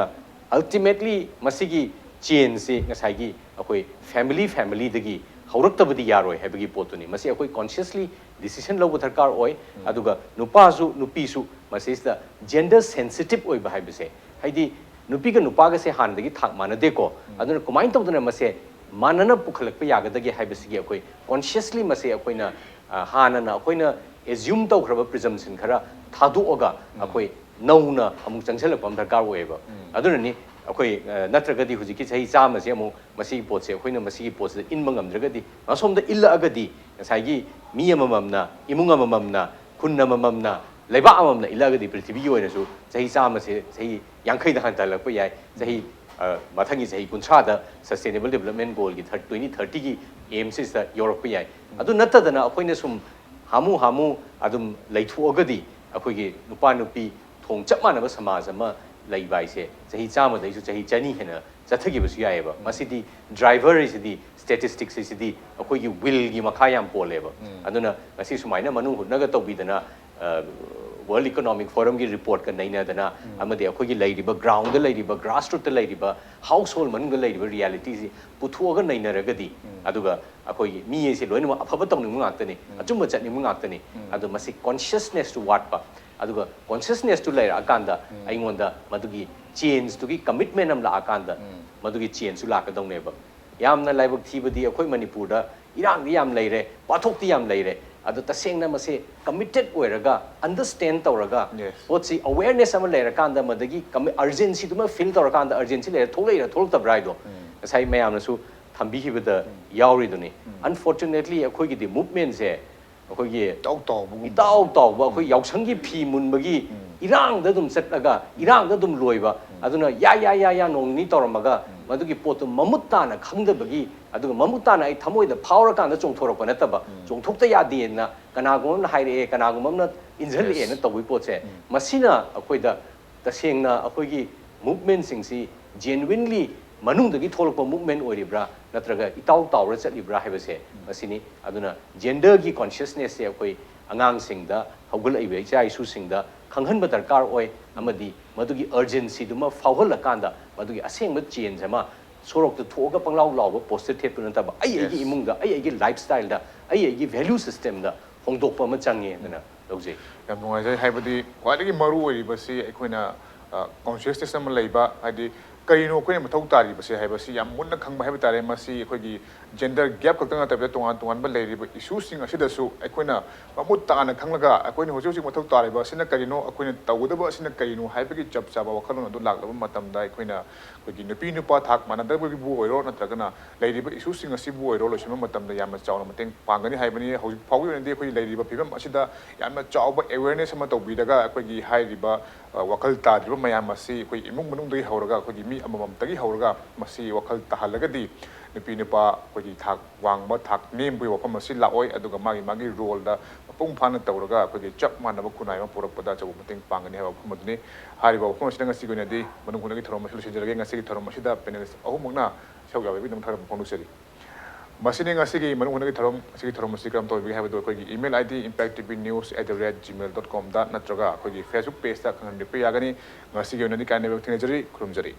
ultimately masigi change se ngasai gi akoi family dagi hauraktabadi yaroi habigi potuni masi akoi consciously decision lawba dharkar oi aduga nupisu masista gender sensitive oi ba haibise haidi nupi ga nupa ga se han dagi thak manade ko aduna kumain tawduna mase manana pukhalakpa yagadagi haibise gi akoi consciously mase akoina hanana akoina assume tawkraba presumption khara thadu oga akoi nauna amuk changselapam dharkar oiba aduna ni akoi natragadi hujiki sahi chama se amu masi potse akoina masi potse inma ngamdragadi asomda illa agadi ngasai mi amamamna imung amamamna khunna amamamna leiba amamna ilagadi prithvi oinasu sahi chama se sahi yankhai da hanta lakpa yai sahi mathangi sahi kuncha da sustainable development goal gi 2030 gi aim sis da europe yai adu natadana akoina sum hamu adum leithu agadi akoi gi nupa nupi thong chapmana ba samaj ama leibai se sahi chama dai su sahi chani hena chathagi basu yai ba masidi driver isidi statistics isidi akoi gi will gi makhayam poleba aduna asi sumaina Manung Hutna ga tawbidana World Economic Forum ki report ka naina dana amade akoi gi lairiba ground da lairiba grassroots da lairiba household manung da lairiba reality si puthuaga naina ragadi aduga akoi gi mi ese loina afaba tawning ngaktani achumba chatni ngaktani adu masi consciousness to what pa aduga consciousness to laira akanda aingonda madugi change to gi commitment am la akanda madugi change su la ka dawneba yamna laibak thibadi akoi Manipur da irang di yam leire pathok ti yam leire adu tasengna mase committed oiraga understand tawraga potsi awareness am leira kanda madagi urgency tuma feel tawra kanda urgency leira thol ta braido sai mayamna su thambi hibada yauri duni unfortunately akoi gi the movement se akoi gi tau ba akoi yausang gi phi mun bagi irang da dum chatlaga irang da dum loiba aduna ya nong ni tawramaga ꯃꯗꯨꯒꯤ ꯄꯣꯠꯇꯨ ꯃꯃꯨꯠ ꯇꯥꯅ ꯈꯪꯗꯕꯒꯤ ꯑꯗꯨꯒ ꯃꯃꯨꯠ ꯇꯥꯅ ꯑꯩ ꯊꯃꯣꯏꯗ ꯐꯥꯎꯔꯀꯥꯟꯗ ꯆꯣꯡꯊꯣꯔꯛꯄ ꯅꯠꯇꯕ ꯆꯣꯡꯊꯣꯛꯇ ꯌꯥꯗꯦꯅ ꯀꯅꯥꯒꯨꯝꯕ ꯑꯃꯅ ꯍꯥꯏꯔꯛꯑꯦ ꯀꯅꯥꯒꯨꯝꯕ ꯑꯃꯅ ꯏꯟꯖꯜꯂꯛꯑꯦꯅ ꯇꯧꯕꯒꯤ ꯄꯣꯠꯁꯦ ꯃꯁꯤꯅ ꯑꯩꯈꯣꯏꯗ ꯇꯁꯦꯡꯅ ꯑꯩꯈꯣꯏꯒꯤ ꯃꯨꯚꯃꯦꯟꯁꯤꯡꯁꯤ ꯖꯦꯅꯨꯋꯤꯟꯂꯤ ꯃꯅꯨꯡꯗꯒꯤ ꯊꯣꯛꯂꯛꯄ ꯃꯨꯚꯃꯦꯟ ꯑꯣꯏꯔꯤꯕ꯭ꯔꯥ ꯅꯠꯇ꯭ꯔꯒ ꯏꯇꯥꯎ ꯇꯥꯎꯔ ꯆꯠꯂꯤꯕ꯭ꯔꯥ ꯍꯥꯏꯕꯁꯦ ꯃꯁꯤꯅꯤ ꯑꯗꯨꯅ ꯖꯦꯟꯗꯔꯒꯤ ꯀꯣꯟꯁꯤꯌꯁꯅꯦꯁꯁꯦ ꯑꯩꯈꯣꯏ ꯑꯉꯥꯡꯁꯤꯡꯗ ꯍꯧꯒꯠꯂꯛꯏꯕ ꯏꯆꯥ ꯏꯁꯨꯁꯤꯡꯗ ꯈꯪꯍꯟꯕ ꯗꯔꯀꯥꯔ ꯑꯣꯏ ꯑꯃꯗꯤ ꯃꯗꯨꯒꯤ ꯑꯔꯖꯦꯟꯁꯤꯗꯨꯃ ꯐꯥꯎꯍꯜꯂꯀꯥꯟꯗ ꯃꯗꯨꯒꯤ ꯑꯁꯦꯡꯕ ꯆꯦꯟꯖ ꯑꯃ ꯁꯣꯔꯣꯛꯇ ꯊꯣꯛꯑꯒ ꯄꯪꯂꯥꯎ ꯂꯥꯎꯕ ꯄꯣꯁꯇꯔ ꯊꯦꯠꯄ ꯅꯠꯇꯕ ꯑꯩꯒꯤ ꯏꯃꯨꯡꯗ ꯑꯩꯒꯤ ꯂꯥꯏꯐ ꯁ꯭ꯇꯥꯏꯜꯗ ꯑꯩꯒꯤ ꯚꯦꯂ꯭ꯌꯨ ꯁꯤꯁꯇꯦꯝꯗ ꯍꯣꯡꯗꯣꯛꯄ ꯑꯃ ꯆꯪꯉꯦ ꯑꯗꯨꯅ ꯂꯧꯖꯩ ꯌꯥꯝ ꯅꯨꯡꯉꯥꯏꯖꯩ ꯍꯥꯏꯕꯗꯤ ꯈ꯭ꯋꯥꯏꯗꯒꯤ ꯃꯔꯨ ꯑꯣꯏꯔꯤꯕꯁꯤ ꯑꯩꯈꯣꯏꯅ ꯀꯣꯟꯁꯤꯌꯁꯅꯦꯁ ꯑꯃ ꯂꯩꯕ ꯍꯥꯏꯗꯤ ꯀꯔꯤꯅꯣ ꯑꯩꯈꯣꯏꯅ ꯃꯊꯧ ꯇꯥꯔꯤꯕꯁꯦ ꯍꯥꯏꯕꯁꯤ ꯌꯥꯝ ꯃꯨꯟꯅ ꯈꯪꯕ ꯍꯥꯏꯕ ꯇꯥꯔꯦ ꯃꯁꯤ ꯑꯩꯈꯣꯏꯒꯤ ꯖꯦꯟꯗꯔ ꯒꯦꯞ ꯈꯛꯇꯪ ꯅꯠꯇꯕꯤꯗ ꯇꯣꯉꯥꯟ ꯇꯣꯉꯥꯟꯕ ꯂꯩꯔꯤꯕ ꯏꯁꯨꯁꯤꯡ ꯑꯁꯤꯗꯁꯨ ꯑꯩꯈꯣꯏꯅ ꯃꯃꯨꯠ ꯇꯥꯅ ꯈꯪꯂꯒ ꯑꯩꯈꯣꯏꯅ ꯍꯧꯖꯤꯛ ꯍꯧꯖꯤꯛ ꯃꯊꯧ ꯇꯥꯔꯤꯕ ꯑꯁꯤꯅ ꯀꯔꯤꯅꯣ ꯑꯩꯈꯣꯏꯅ ꯇꯧꯒꯗꯕ ꯑꯁꯤꯅ ꯀꯔꯤꯅꯣ ꯍꯥꯏꯕꯒꯤ ꯆꯞ ꯆꯥꯕ ꯋꯥꯈꯜꯂꯣꯟ ꯑꯗꯨ ꯂꯥꯛꯂꯕ ꯃꯇꯝꯗ ꯑꯩꯈꯣꯏꯅ ꯑꯩꯈꯣꯏꯒꯤ ꯅꯨꯄꯤ ꯅꯨꯄꯥ ꯊꯥꯛ ꯃꯥꯟꯅꯗꯕꯒꯤꯕꯨ ꯑꯣꯏꯔꯣ ꯅꯠꯇ꯭ꯔꯒꯅ ꯂꯩꯔꯤꯕ ꯏꯁꯨꯁꯤꯡ ꯑꯁꯤꯕꯨ ꯑꯣꯏꯔో ꯂꯣꯏꯁꯤꯟꯕ ꯃꯇꯝꯗ ꯌꯥꯝꯅ ꯆꯥꯎꯅ ꯃꯇꯦꯡ ꯄꯥꯡꯒꯅꯤ ꯍꯥꯏꯕꯅꯤ ꯍꯧꯖꯤꯛ ꯐꯥꯎꯒꯤ ꯑꯣꯏꯅꯗꯤ ꯑꯩꯈꯣꯏ ꯂꯩꯔꯤꯕ ꯐꯤꯕꯝ ꯑꯁꯤꯗ ꯌꯥꯝꯅ ꯆꯥꯎꯕ ꯑꯦꯋꯦꯔꯅꯦꯁ ꯑꯃ ꯇꯧꯕꯤꯔꯒ ꯑꯩꯈꯣꯏꯒꯤ ꯍꯥꯏꯔꯤꯕ ꯋꯥꯈꯜ ꯇꯥꯗ꯭ꯔꯤꯕ ꯃꯌꯥꯝ ꯑꯁꯤ ꯑꯩꯈꯣꯏ ꯏꯃꯨꯡ ꯃꯅꯨꯡꯗꯒꯤ ꯍꯧꯔꯒ ꯑꯩꯈꯣꯏꯒꯤ ꯃꯤ ꯑꯃꯃꯝꯇꯒꯤ ꯍꯧꯔꯒ ꯃꯁꯤ ꯋꯥꯈꯜ ꯇꯥꯍꯜꯂꯒꯗꯤ ꯅꯨꯄꯤ ꯅꯨꯄꯥ ꯑꯩꯈꯣꯏꯒꯤ ꯊꯥꯛ ꯋꯥꯡꯕ ꯊꯥꯛ ꯅꯦꯝꯕꯒꯤ ꯋꯥꯐꯝ ꯑꯁꯤ ꯂꯥꯛꯑꯣꯏ ꯑꯗꯨꯒ ꯃꯥꯒꯤ ꯔꯣꯜꯗ ꯃꯄꯨꯡ ꯐꯥꯅ ꯇꯧꯔꯒ ꯑꯩꯈꯣꯏꯒꯤ ꯆꯞ ꯃꯥꯟꯅꯕ ꯈꯨꯟꯅꯥꯏ ꯑꯃ ꯄꯨꯔꯛꯄꯗ ꯑꯆꯧꯕ ꯃꯇꯦꯡ ꯄꯥꯡꯒꯅꯤ ꯍꯥꯏꯕ ꯋꯥꯐꯝ ꯑꯗꯨꯅꯤ ꯍꯥꯏꯔꯤꯕ ꯋꯥꯐꯝ ꯑꯁꯤꯗ ꯉꯁꯤꯒꯤ ꯑꯣꯏꯅꯗꯤ ꯃꯅꯨꯡ ꯍꯨꯠꯅꯒꯤ ꯊꯧꯔꯝ ꯑꯁꯤ ꯂꯣꯏꯁꯤꯟꯖꯔꯒꯦ ꯉꯁꯤꯒꯤ ꯊꯧꯔꯝ ꯑꯁꯤꯗ ꯄꯦꯅꯦꯂꯤꯁ ꯑꯍꯨꯝꯃꯛꯅ ꯏꯁꯧ ꯌꯥꯎꯕꯒꯤꯗꯃꯛ ꯊꯥꯒꯠꯄ ꯐꯣꯡꯗꯣꯛꯆꯔꯤ ꯃꯁꯤꯅꯤ ꯉꯁꯤꯒꯤ ꯃꯅꯨꯡ ꯍꯨꯠꯅꯒꯤ ꯊꯧꯔꯝ ꯑꯁꯤꯒꯤ ꯊꯧꯔꯝ ꯑꯁꯤ ꯀꯔꯝ ꯇꯧꯕꯤꯒꯦ ꯍꯥꯏꯕꯗꯨ ꯑꯩꯈꯣꯏꯒꯤ ꯏꯃꯦꯜ ID impacttvnews@gmail.com ꯅꯠꯇ꯭ꯔꯒ ꯑꯩꯈꯣꯏꯒꯤ ꯐꯦꯁꯕꯨꯛ ꯄꯦꯖꯇ ꯈꯪꯍꯟꯕꯤꯔꯛꯄ ꯌꯥꯒꯅꯤ ꯉꯁꯤꯒꯤ ꯑꯣꯏꯅꯗꯤ ꯀꯥꯏꯅꯕ ꯊꯦꯡꯅꯖꯔꯤ ꯈꯨꯔꯨꯝꯖꯔꯤ